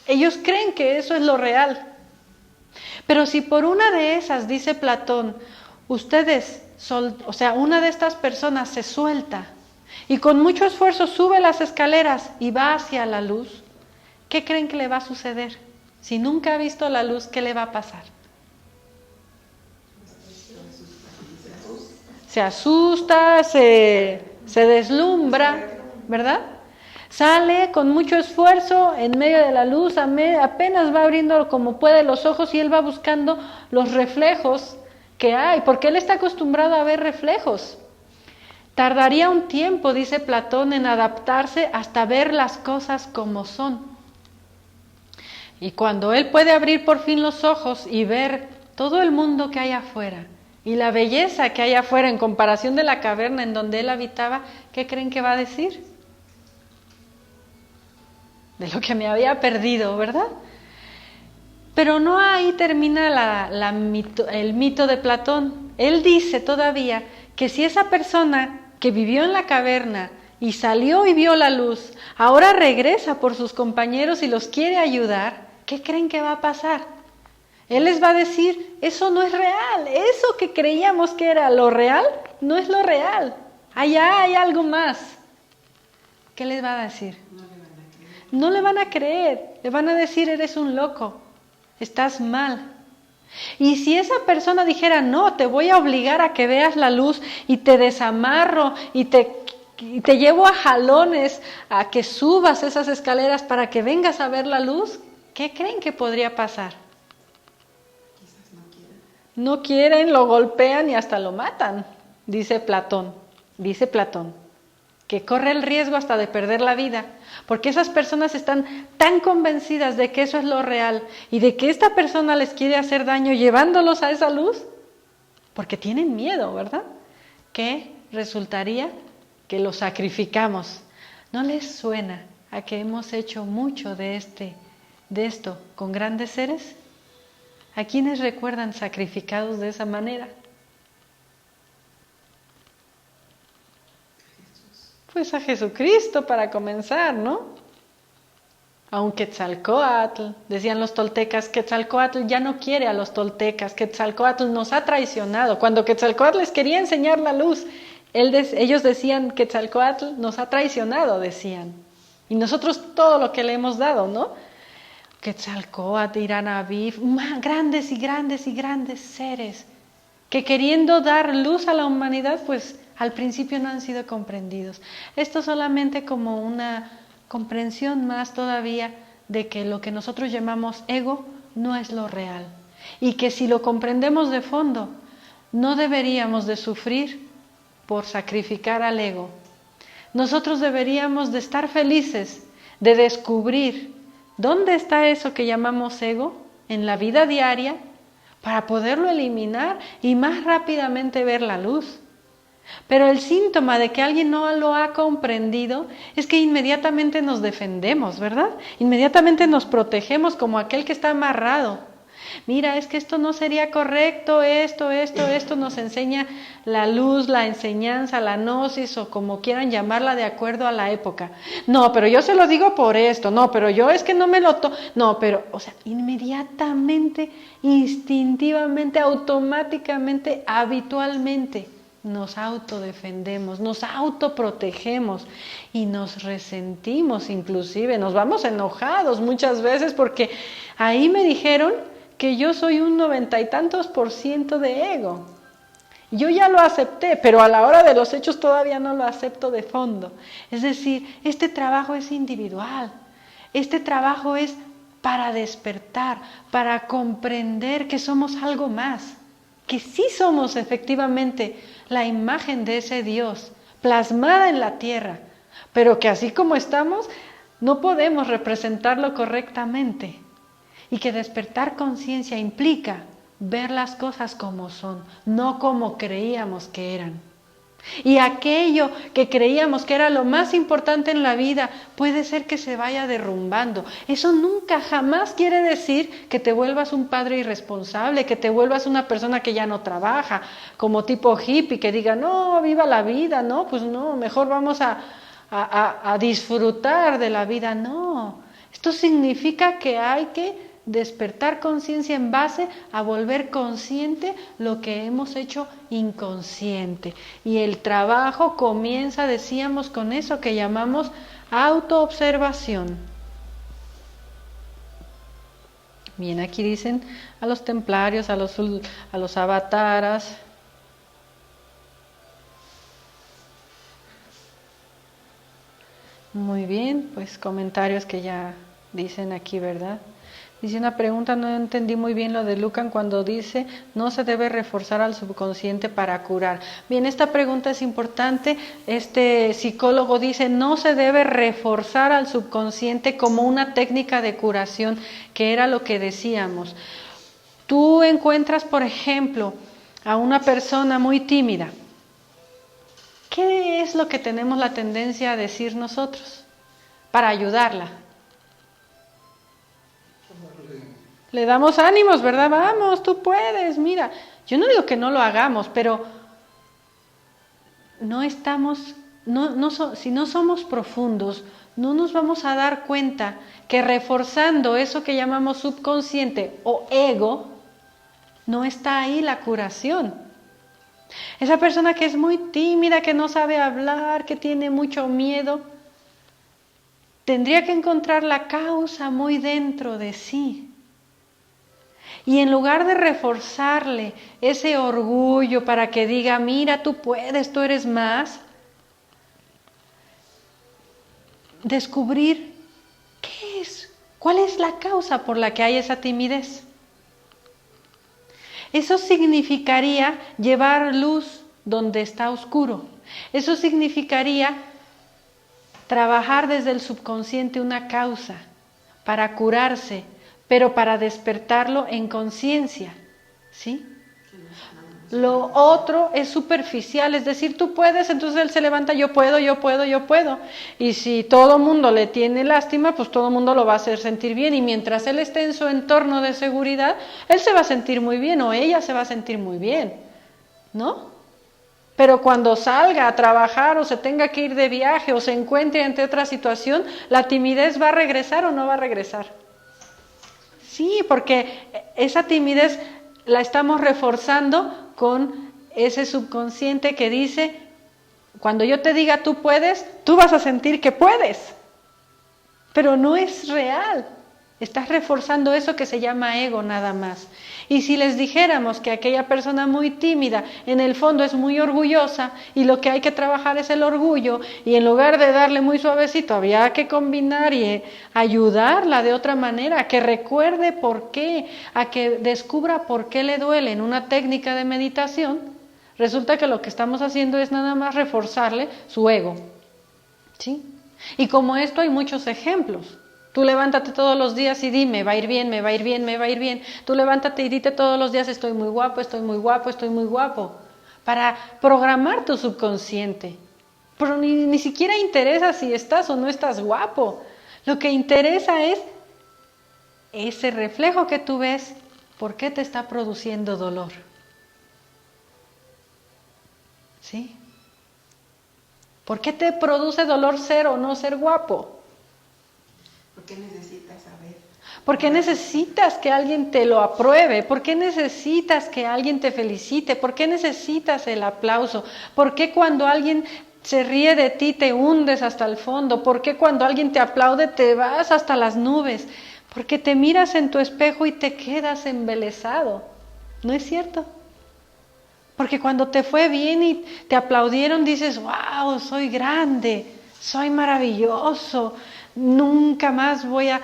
Ellos creen que eso es lo real. Pero si por una de esas, dice Platón, una de estas personas se suelta y con mucho esfuerzo sube las escaleras y va hacia la luz, ¿qué creen que le va a suceder? Si nunca ha visto la luz, ¿qué le va a pasar? Se asusta, se deslumbra, ¿verdad? Sale con mucho esfuerzo en medio de la luz, apenas va abriendo como puede los ojos y él va buscando los reflejos que hay, porque él está acostumbrado a ver reflejos. Tardaría un tiempo, dice Platón, en adaptarse hasta ver las cosas como son. Y cuando él puede abrir por fin los ojos y ver todo el mundo que hay afuera y la belleza que hay afuera en comparación de la caverna en donde él habitaba, ¿qué creen que va a decir? De lo que me había perdido, ¿verdad? Pero no ahí termina el mito de Platón. Él dice todavía que si esa persona que vivió en la caverna y salió y vio la luz, ahora regresa por sus compañeros y los quiere ayudar, ¿qué creen que va a pasar? Él les va a decir, eso no es real, eso que creíamos que era lo real, no es lo real, allá hay algo más. ¿Qué les va a decir? No le van a creer, le van a decir, eres un loco, estás mal. Y si esa persona dijera, no, te voy a obligar a que veas la luz y te desamarro y te llevo a jalones a que subas esas escaleras para que vengas a ver la luz, ¿qué creen que podría pasar? Quizás no quieran. No quieren, lo golpean y hasta lo matan, dice Platón, que corre el riesgo hasta de perder la vida, porque esas personas están tan convencidas de que eso es lo real y de que esta persona les quiere hacer daño llevándolos a esa luz, porque tienen miedo, ¿verdad? Que resultaría que los sacrificamos. ¿No les suena a que hemos hecho mucho de esto con grandes seres? ¿A quiénes recuerdan sacrificados de esa manera? Pues a Jesucristo para comenzar, ¿no? A un Quetzalcóatl. Decían los toltecas, Quetzalcóatl ya no quiere a los toltecas, Quetzalcóatl nos ha traicionado. Cuando Quetzalcóatl les quería enseñar la luz, ellos decían, Quetzalcóatl nos ha traicionado, decían. Y nosotros todo lo que le hemos dado, ¿no? Quetzalcóatl, Iranabi, grandes y grandes y grandes seres que queriendo dar luz a la humanidad, pues al principio no han sido comprendidos. Esto solamente como una comprensión más todavía de que lo que nosotros llamamos ego no es lo real. Y que si lo comprendemos de fondo, no deberíamos de sufrir por sacrificar al ego. Nosotros deberíamos de estar felices de descubrir dónde está eso que llamamos ego en la vida diaria para poderlo eliminar y más rápidamente ver la luz. Pero el síntoma de que alguien no lo ha comprendido es que inmediatamente nos defendemos, ¿verdad? Inmediatamente nos protegemos como aquel que está amarrado. Mira, es que esto no sería correcto, esto nos enseña la luz, la enseñanza, la gnosis o como quieran llamarla de acuerdo a la época. No, pero yo se lo digo por esto, no, pero yo es que no me lo no, pero, o sea, inmediatamente, instintivamente, automáticamente, habitualmente nos autodefendemos, nos autoprotegemos y nos resentimos inclusive, nos vamos enojados muchas veces porque ahí me dijeron que yo soy un 90 y tantos % de ego. Yo ya lo acepté, pero a la hora de los hechos todavía no lo acepto de fondo. Es decir, este trabajo es individual, este trabajo es para despertar, para comprender que somos algo más, que sí somos efectivamente la imagen de ese Dios plasmada en la tierra, pero que así como estamos no podemos representarlo correctamente. Y que despertar conciencia implica ver las cosas como son, no como creíamos que eran. Y aquello que creíamos que era lo más importante en la vida puede ser que se vaya derrumbando. Eso nunca, jamás quiere decir que te vuelvas un padre irresponsable, que te vuelvas una persona que ya no trabaja, como tipo hippie, que diga, no, viva la vida, no, pues no, mejor vamos a disfrutar de la vida. No, esto significa que hay que despertar conciencia en base a volver consciente lo que hemos hecho inconsciente. Y el trabajo comienza, decíamos, con eso que llamamos autoobservación. Bien, aquí dicen a los templarios, a los avataras. Muy bien, pues comentarios que ya dicen aquí, ¿verdad? Dice una pregunta, no entendí muy bien lo de Lucan cuando dice no se debe reforzar al subconsciente para curar. Bien, esta pregunta es importante. Este psicólogo dice no se debe reforzar al subconsciente como una técnica de curación, que era lo que decíamos. Tú encuentras, por ejemplo, a una persona muy tímida. ¿Qué es lo que tenemos la tendencia a decir nosotros para ayudarla? Le damos ánimos, ¿verdad? Vamos, tú puedes, mira. Yo no digo que no lo hagamos, pero no estamos, si no somos profundos, no nos vamos a dar cuenta que reforzando eso que llamamos subconsciente o ego, no está ahí la curación. Esa persona que es muy tímida, que no sabe hablar, que tiene mucho miedo, tendría que encontrar la causa muy dentro de sí. Y en lugar de reforzarle ese orgullo para que diga, mira, tú puedes, tú eres más, descubrir qué es, cuál es la causa por la que hay esa timidez. Eso significaría llevar luz donde está oscuro. Eso significaría trabajar desde el subconsciente una causa para curarse, pero para despertarlo en conciencia, ¿sí? Lo otro es superficial, es decir, tú puedes, entonces él se levanta, yo puedo, yo puedo, yo puedo. Y si todo mundo le tiene lástima, pues todo mundo lo va a hacer sentir bien. Y mientras él esté en su entorno de seguridad, él se va a sentir muy bien o ella se va a sentir muy bien, ¿no? Pero cuando salga a trabajar o se tenga que ir de viaje o se encuentre ante otra situación, ¿la timidez va a regresar o no va a regresar? Sí, porque esa timidez la estamos reforzando con ese subconsciente que dice, cuando yo te diga tú puedes, tú vas a sentir que puedes, pero no es real. Estás reforzando eso que se llama ego nada más. Y si les dijéramos que aquella persona muy tímida en el fondo es muy orgullosa y lo que hay que trabajar es el orgullo, y en lugar de darle muy suavecito había que combinar y ayudarla de otra manera, a que recuerde por qué, a que descubra por qué le duele en una técnica de meditación, resulta que lo que estamos haciendo es nada más reforzarle su ego, ¿sí? Y como esto hay muchos ejemplos. Tú levántate todos los días y dime, va a ir bien, me va a ir bien, me va a ir bien. Tú levántate y dite todos los días, estoy muy guapo, estoy muy guapo, estoy muy guapo. Para programar tu subconsciente. Pero ni siquiera interesa si estás o no estás guapo. Lo que interesa es ese reflejo que tú ves, ¿por qué te está produciendo dolor? ¿Sí? ¿Por qué te produce dolor ser o no ser guapo? ¿Por qué necesitas saber? ¿Por qué necesitas que alguien te lo apruebe? ¿Por qué necesitas que alguien te felicite? ¿Por qué necesitas el aplauso? ¿Por qué cuando alguien se ríe de ti te hundes hasta el fondo? ¿Por qué cuando alguien te aplaude te vas hasta las nubes? Porque te miras en tu espejo y te quedas embelesado. ¿No es cierto? Porque cuando te fue bien y te aplaudieron dices, wow, soy grande, soy maravilloso, nunca más voy a...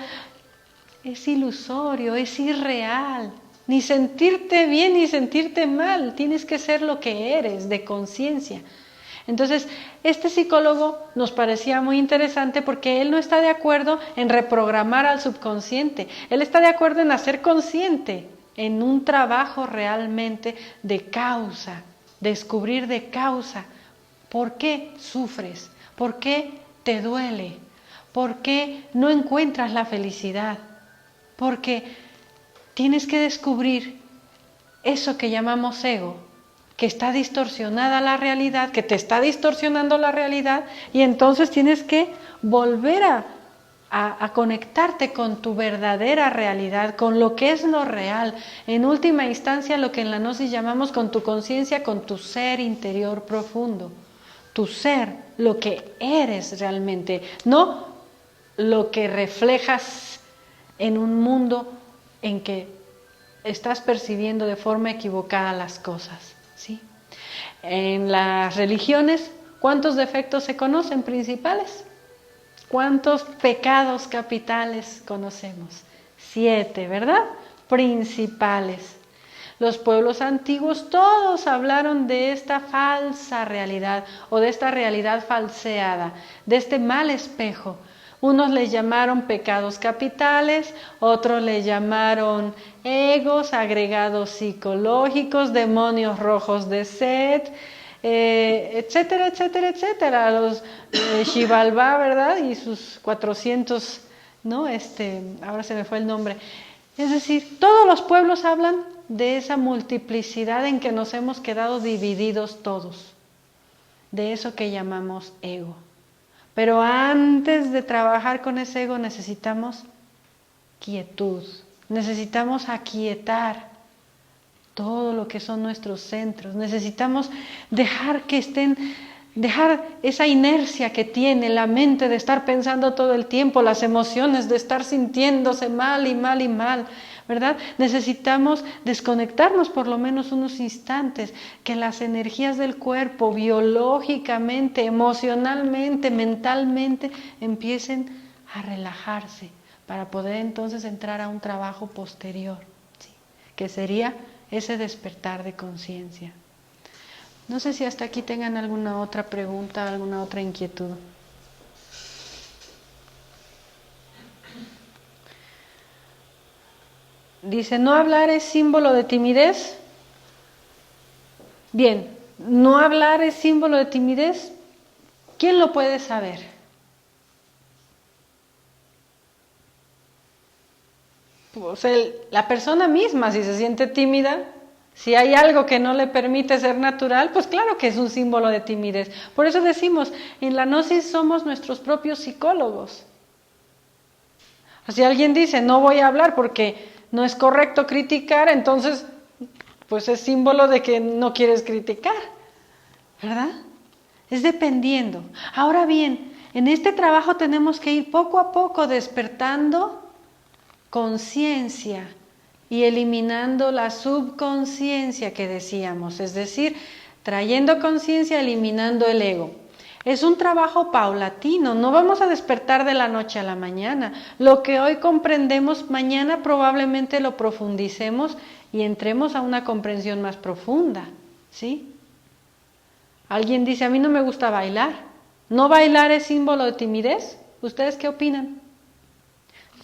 Es ilusorio, es irreal. Ni sentirte bien ni sentirte mal, tienes que ser lo que eres, de conciencia. Entonces, este psicólogo nos parecía muy interesante porque él no está de acuerdo en reprogramar al subconsciente, él está de acuerdo en hacer consciente, en un trabajo realmente de causa, descubrir de causa. ¿Por qué sufres? ¿Por qué te duele? ¿Por qué no encuentras la felicidad? Porque tienes que descubrir eso que llamamos ego, que está distorsionada la realidad, que te está distorsionando la realidad, y entonces tienes que volver a conectarte con tu verdadera realidad, con lo que es lo real, en última instancia lo que en la gnosis llamamos con tu conciencia, con tu ser interior profundo, tu ser, lo que eres realmente, no lo que reflejas en un mundo en que estás percibiendo de forma equivocada las cosas, ¿sí? En las religiones, ¿cuántos defectos se conocen principales? ¿Cuántos pecados capitales conocemos? 7, ¿verdad? Principales. Los pueblos antiguos todos hablaron de esta falsa realidad o de esta realidad falseada, de este mal espejo. Unos le llamaron pecados capitales, otros le llamaron egos, agregados psicológicos, demonios rojos de Set, etcétera, etcétera, etcétera. Los Xibalbá, ¿verdad? Y sus 400, ¿no? Ahora se me fue el nombre. Es decir, todos los pueblos hablan de esa multiplicidad en que nos hemos quedado divididos todos, de eso que llamamos ego. Pero antes de trabajar con ese ego necesitamos quietud, necesitamos aquietar todo lo que son nuestros centros, necesitamos dejar esa inercia que tiene la mente de estar pensando todo el tiempo, las emociones de estar sintiéndose mal y mal y mal, ¿verdad? Necesitamos desconectarnos por lo menos unos instantes, que las energías del cuerpo, biológicamente, emocionalmente, mentalmente, empiecen a relajarse para poder entonces entrar a un trabajo posterior, ¿sí? Que sería ese despertar de conciencia. No sé si hasta aquí tengan alguna otra pregunta, alguna otra inquietud. Dice, ¿no hablar es símbolo de timidez? Bien, ¿no hablar es símbolo de timidez? ¿Quién lo puede saber? Pues la persona misma, si se siente tímida, si hay algo que no le permite ser natural, pues claro que es un símbolo de timidez. Por eso decimos, en la gnosis somos nuestros propios psicólogos. Si alguien dice, no voy a hablar porque no es correcto criticar, entonces pues es símbolo de que no quieres criticar, ¿verdad? Es dependiendo. Ahora bien, en este trabajo tenemos que ir poco a poco despertando conciencia y eliminando la subconsciencia que decíamos, es decir, trayendo conciencia, eliminando el ego. Es un trabajo paulatino, no vamos a despertar de la noche a la mañana. Lo que hoy comprendemos, mañana probablemente lo profundicemos y entremos a una comprensión más profunda, ¿sí? Alguien dice, a mí no me gusta bailar. ¿No bailar es símbolo de timidez? ¿Ustedes qué opinan?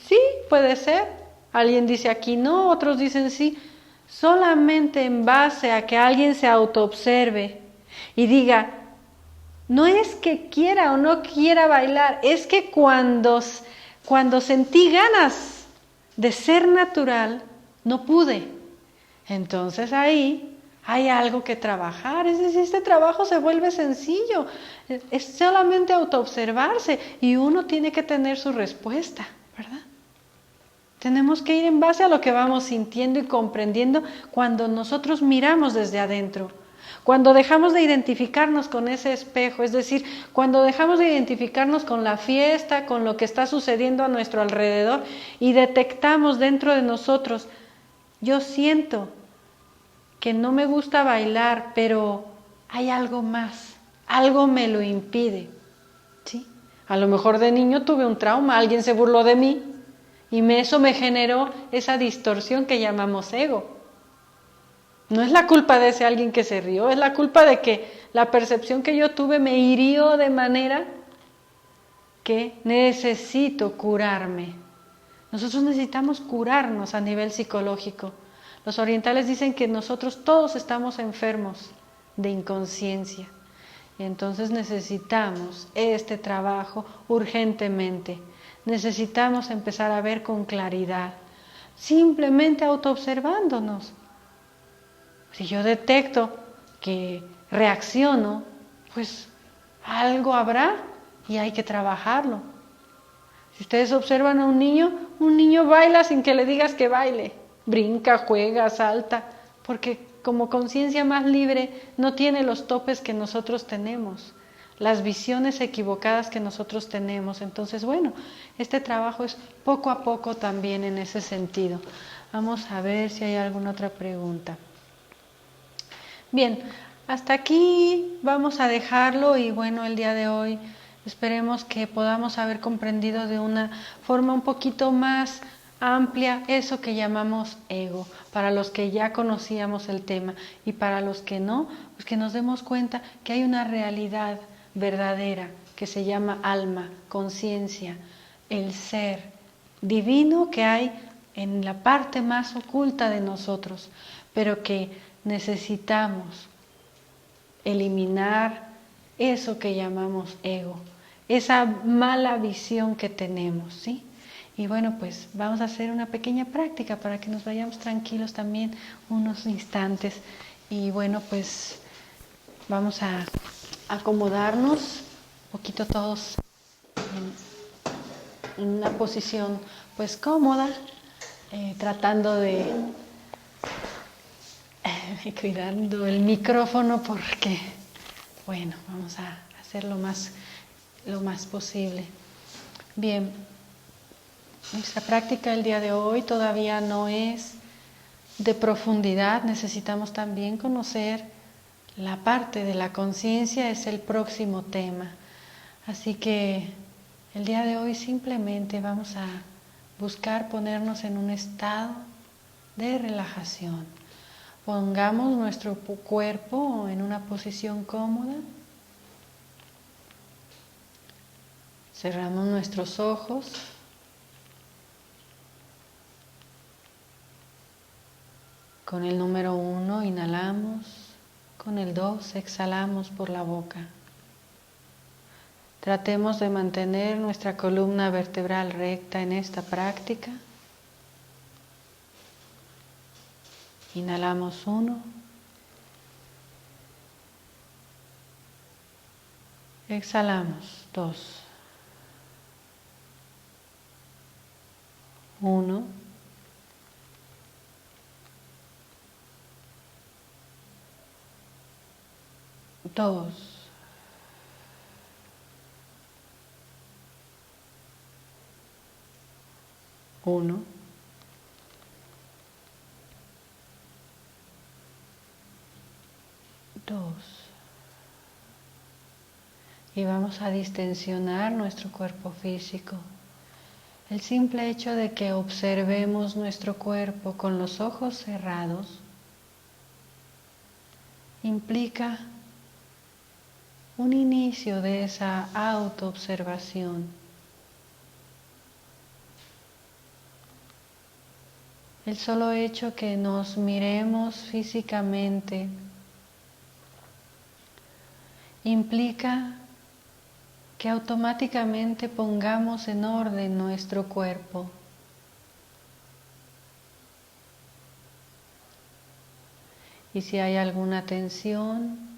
Sí, puede ser. Alguien dice aquí no, otros dicen sí. Solamente en base a que alguien se autoobserve y diga, no es que quiera o no quiera bailar, es que cuando sentí ganas de ser natural, no pude. Entonces ahí hay algo que trabajar, es decir, este trabajo se vuelve sencillo, es solamente autoobservarse y uno tiene que tener su respuesta, ¿verdad? Tenemos que ir en base a lo que vamos sintiendo y comprendiendo cuando nosotros miramos desde adentro. Cuando dejamos de identificarnos con ese espejo, es decir, cuando dejamos de identificarnos con la fiesta, con lo que está sucediendo a nuestro alrededor y detectamos dentro de nosotros, yo siento que no me gusta bailar, pero hay algo más, algo me lo impide, ¿sí? A lo mejor de niño tuve un trauma, alguien se burló de mí y eso me generó esa distorsión que llamamos ego. No es la culpa de ese alguien que se rió, es la culpa de que la percepción que yo tuve me hirió de manera que necesito curarme. Nosotros necesitamos curarnos a nivel psicológico. Los orientales dicen que nosotros todos estamos enfermos de inconsciencia. Y entonces necesitamos este trabajo urgentemente. Necesitamos empezar a ver con claridad, simplemente autoobservándonos. Si yo detecto que reacciono, pues algo habrá y hay que trabajarlo. Si ustedes observan a un niño baila sin que le digas que baile. Brinca, juega, salta, porque como conciencia más libre no tiene los topes que nosotros tenemos, las visiones equivocadas que nosotros tenemos. Entonces, bueno, este trabajo es poco a poco también en ese sentido. Vamos a ver si hay alguna otra pregunta. Bien, hasta aquí vamos a dejarlo y bueno, el día de hoy esperemos que podamos haber comprendido de una forma un poquito más amplia eso que llamamos ego, para los que ya conocíamos el tema y para los que no, pues que nos demos cuenta que hay una realidad verdadera que se llama alma, conciencia, el ser divino que hay en la parte más oculta de nosotros, pero que necesitamos eliminar eso que llamamos ego, esa mala visión que tenemos, ¿sí? Y bueno, pues vamos a hacer una pequeña práctica para que nos vayamos tranquilos también unos instantes. Y bueno, pues vamos a acomodarnos un poquito todos en una posición pues cómoda, tratando de cuidando el micrófono porque, bueno, vamos a hacer lo más posible. Bien, nuestra práctica el día de hoy todavía no es de profundidad, necesitamos también conocer la parte de la conciencia, es el próximo tema. Así que el día de hoy simplemente vamos a buscar ponernos en un estado de relajación. Pongamos nuestro cuerpo en una posición cómoda. Cerramos nuestros ojos. Con el número 1 inhalamos, con el 2 exhalamos por la boca. Tratemos de mantener nuestra columna vertebral recta en esta práctica. Inhalamos 1. Exhalamos 2. 1. 2. 1. 2. Y vamos a distensionar nuestro cuerpo físico. El simple hecho de que observemos nuestro cuerpo con los ojos cerrados implica un inicio de esa autoobservación. El solo hecho que nos miremos físicamente implica que automáticamente pongamos en orden nuestro cuerpo. Y si hay alguna tensión,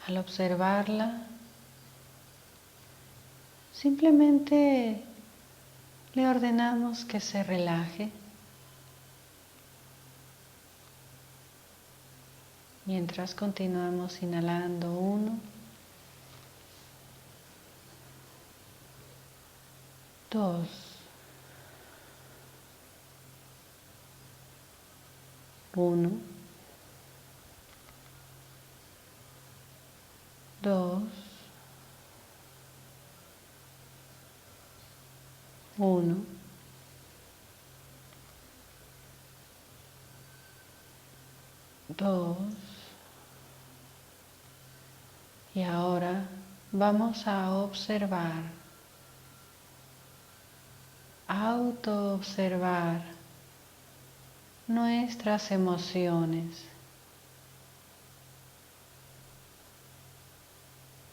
al observarla, simplemente le ordenamos que se relaje. Mientras continuamos inhalando 1, 2, 1, 2, 1, 2. Y ahora vamos a observar, autoobservar nuestras emociones.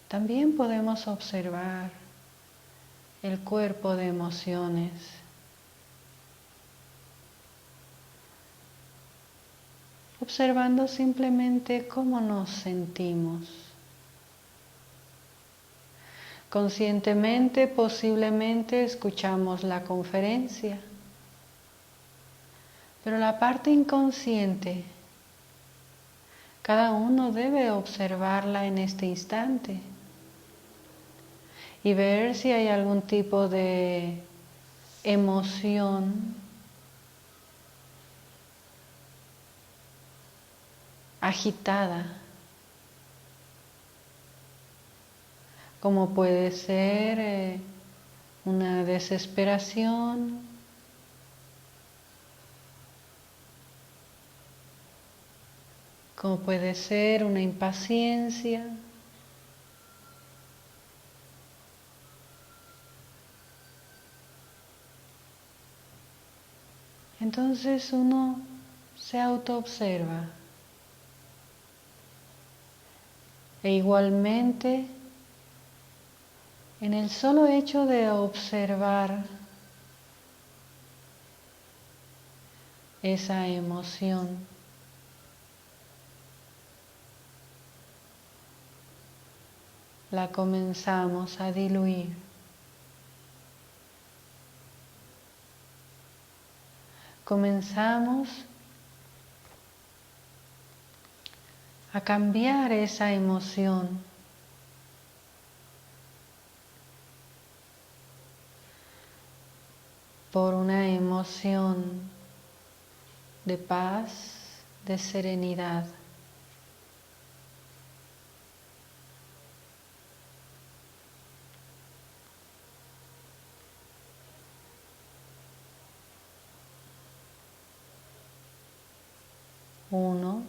También podemos observar el cuerpo de emociones. Observando simplemente cómo nos sentimos. Conscientemente, posiblemente escuchamos la conferencia, pero la parte inconsciente, cada uno debe observarla en este instante y ver si hay algún tipo de emoción agitada, como puede ser una desesperación, como puede ser una impaciencia, entonces uno se autoobserva e igualmente En el solo hecho de observar esa emoción, la comenzamos a diluir. Comenzamos a cambiar esa emoción por una emoción de paz, de serenidad. Uno,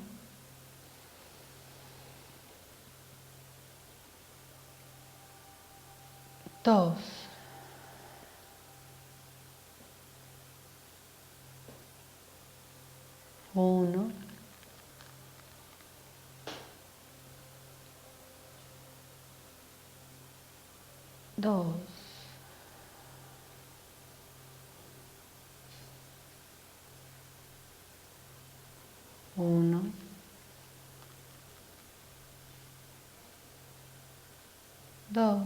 dos, uno, dos, uno, dos.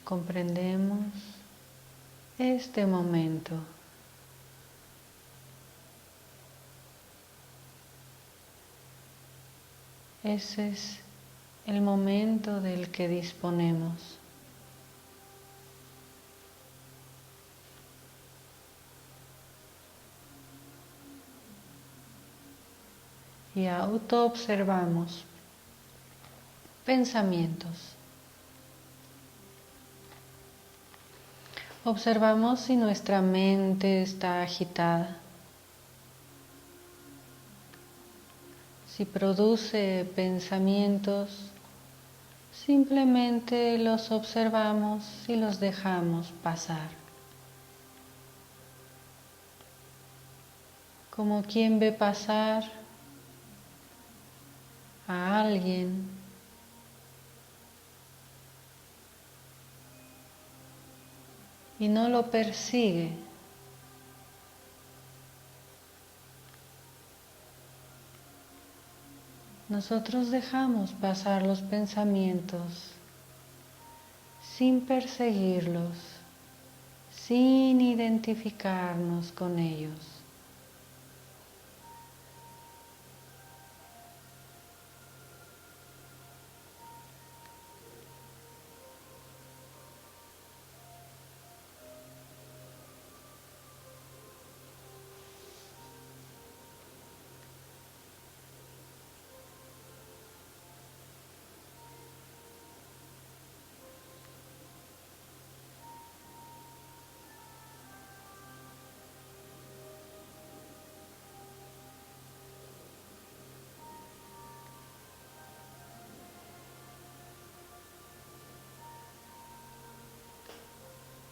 Comprendemos este momento. Ese es el momento del que disponemos. Y autoobservamos pensamientos. Observamos si nuestra mente está agitada, si produce pensamientos, simplemente los observamos y los dejamos pasar. Como quien ve pasar a alguien y no lo persigue. Nosotros dejamos pasar los pensamientos sin perseguirlos, sin identificarnos con ellos.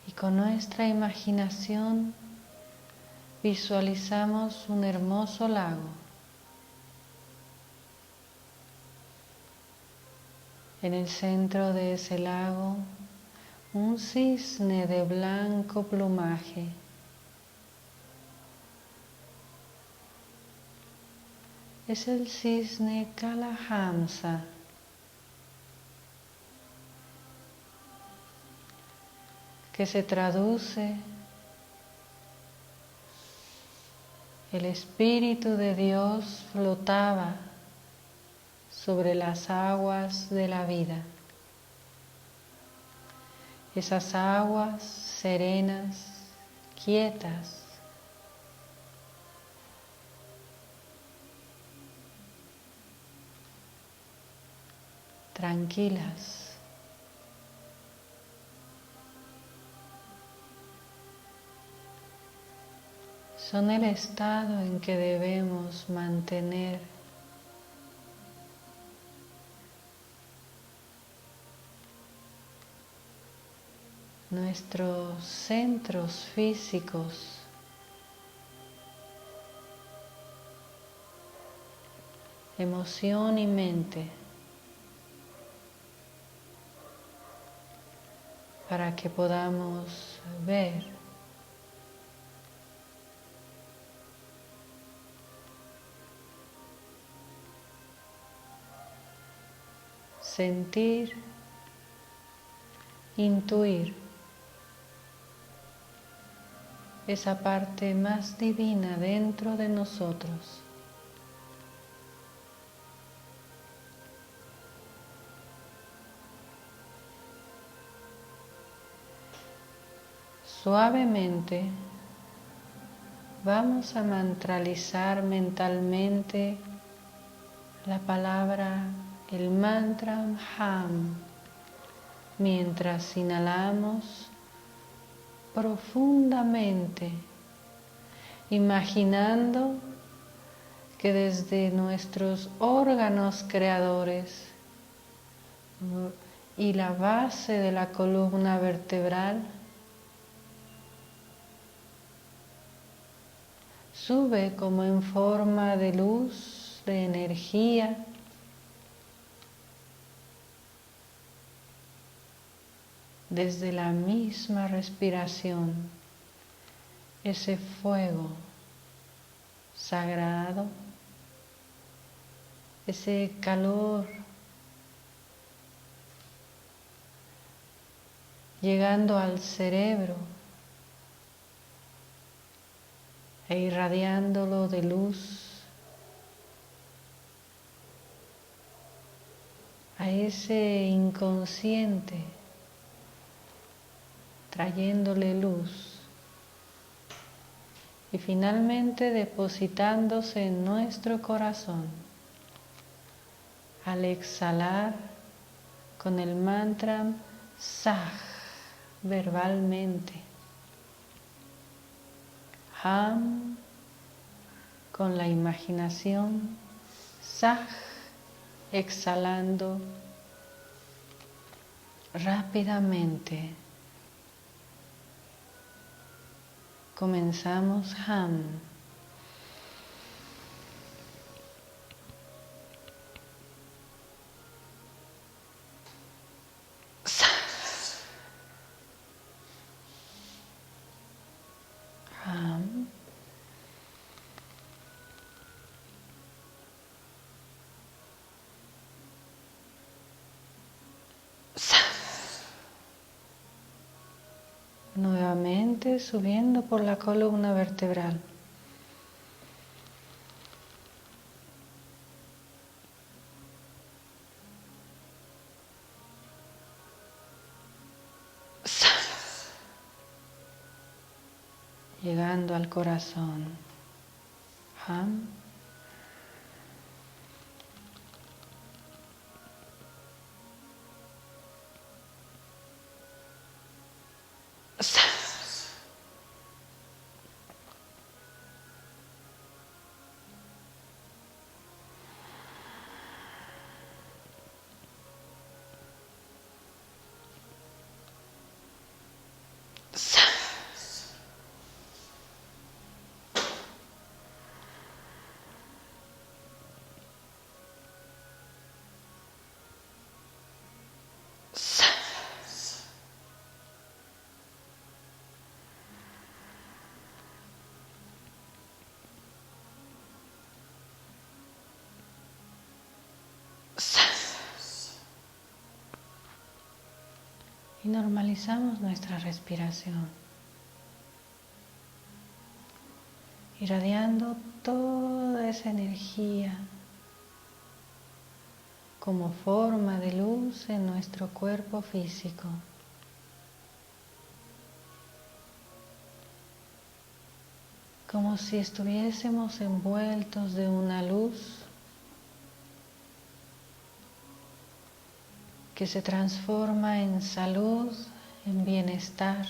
Y con nuestra imaginación visualizamos un hermoso lago. En el centro de ese lago, un cisne de blanco plumaje. Es el cisne Kalahamsa. Que se traduce el Espíritu de Dios flotaba sobre las aguas de la vida. Esas aguas serenas, quietas, tranquilas. Son el estado en que debemos mantener nuestros centros físicos emoción y mente, para que podamos ver sentir, intuir esa parte más divina dentro de nosotros. Suavemente vamos a mantralizar mentalmente la palabra, el mantra Ham, mientras inhalamos profundamente, imaginando que desde nuestros órganos creadores y la base de la columna vertebral sube como en forma de luz, de energía, desde la misma respiración, ese fuego sagrado, ese calor llegando al cerebro e irradiándolo de luz a ese inconsciente, trayéndole luz y finalmente depositándose en nuestro corazón al exhalar con el mantra Sah verbalmente, Ham con la imaginación, Sah exhalando rápidamente. Comenzamos Ham. Ham. Nuevamente subiendo por la columna vertebral. Llegando al corazón. Ham. Y normalizamos nuestra respiración, irradiando toda esa energía como forma de luz en nuestro cuerpo físico. Como si estuviésemos envueltos de una luz que se transforma en salud, en bienestar,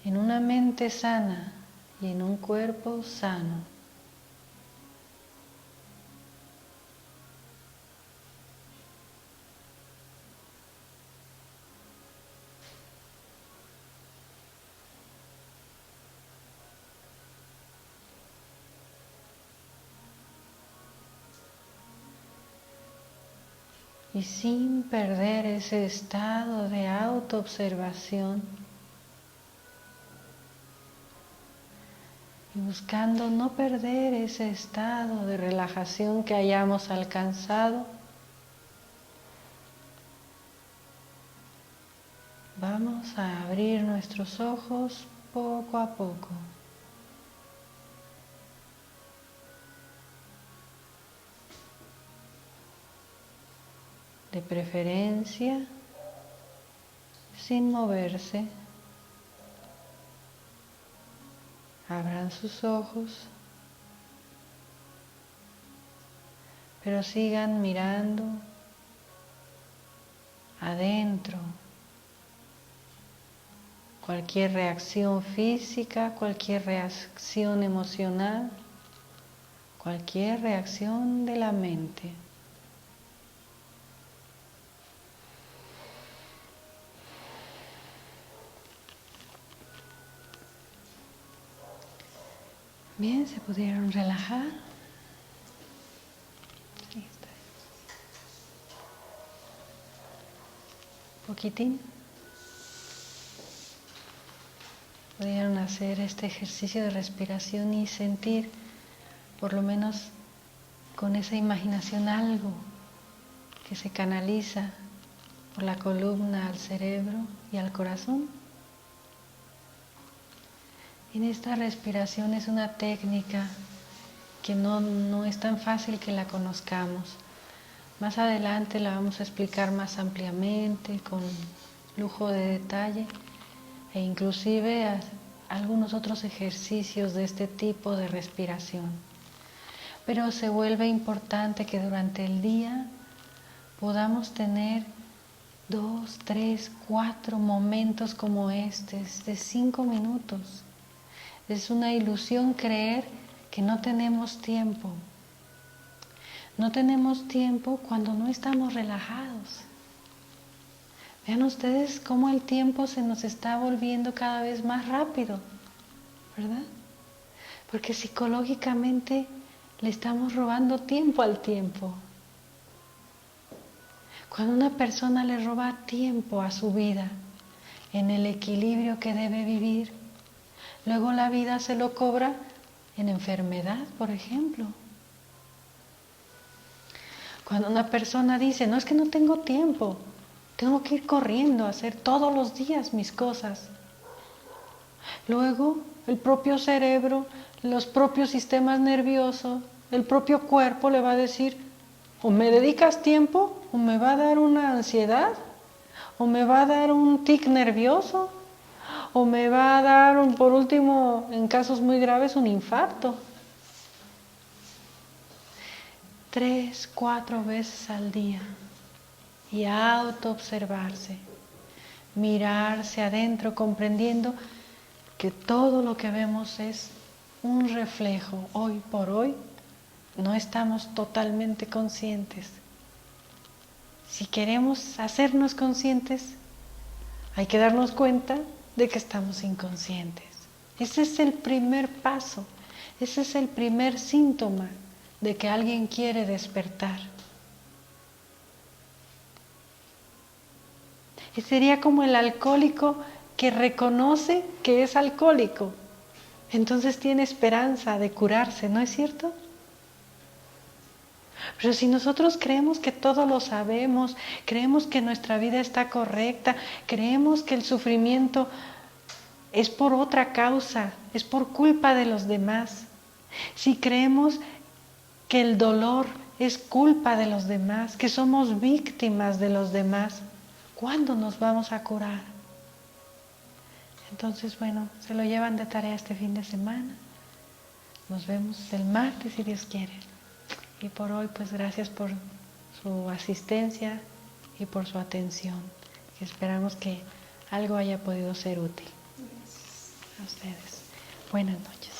en una mente sana y en un cuerpo sano. y sin perder ese estado de autoobservación y buscando no perder ese estado de relajación que hayamos alcanzado, vamos a abrir nuestros ojos poco a poco. De preferencia, sin moverse, abran sus ojos, pero sigan mirando adentro. Cualquier reacción física, cualquier reacción emocional, cualquier reacción de la mente. Bien, ¿se pudieron relajar? Sí, está bien. Poquitín. Pudieron hacer este ejercicio de respiración y sentir, por lo menos con esa imaginación, algo que se canaliza por la columna al cerebro y al corazón. En esta respiración es una técnica que no es tan fácil que la conozcamos. Más adelante la vamos a explicar más ampliamente, con lujo de detalle, e inclusive algunos otros ejercicios de este tipo de respiración. Pero se vuelve importante que durante el día podamos tener 2, 3, 4 momentos como este, de 5 minutos. Es una ilusión creer que no tenemos tiempo. No tenemos tiempo cuando no estamos relajados. Vean ustedes cómo el tiempo se nos está volviendo cada vez más rápido, ¿verdad? Porque psicológicamente le estamos robando tiempo al tiempo. Cuando una persona le roba tiempo a su vida, en el equilibrio que debe vivir, luego la vida se lo cobra en enfermedad, por ejemplo. Cuando una persona dice, no, es que no tengo tiempo, tengo que ir corriendo a hacer todos los días mis cosas. Luego el propio cerebro, los propios sistemas nerviosos, el propio cuerpo le va a decir, o me dedicas tiempo, o me va a dar una ansiedad, o me va a dar un tic nervioso, o me va a dar, por último, en casos muy graves, un infarto. 3, 4 veces al día. Y autoobservarse, mirarse adentro, comprendiendo que todo lo que vemos es un reflejo. Hoy por hoy no estamos totalmente conscientes. Si queremos hacernos conscientes, hay que darnos cuenta de que estamos inconscientes. Ese es el primer paso, ese es el primer síntoma de que alguien quiere despertar. Y sería como el alcohólico que reconoce que es alcohólico. Entonces tiene esperanza de curarse, ¿no es cierto? Pero si nosotros creemos que todo lo sabemos, creemos que nuestra vida está correcta, creemos que el sufrimiento es por otra causa, es por culpa de los demás, si creemos que el dolor es culpa de los demás, que somos víctimas de los demás, ¿cuándo nos vamos a curar? Entonces, bueno, se lo llevan de tarea este fin de semana. Nos vemos el martes si Dios quiere. Y por hoy, pues gracias por su asistencia y por su atención. Esperamos que algo haya podido ser útil a ustedes. Buenas noches.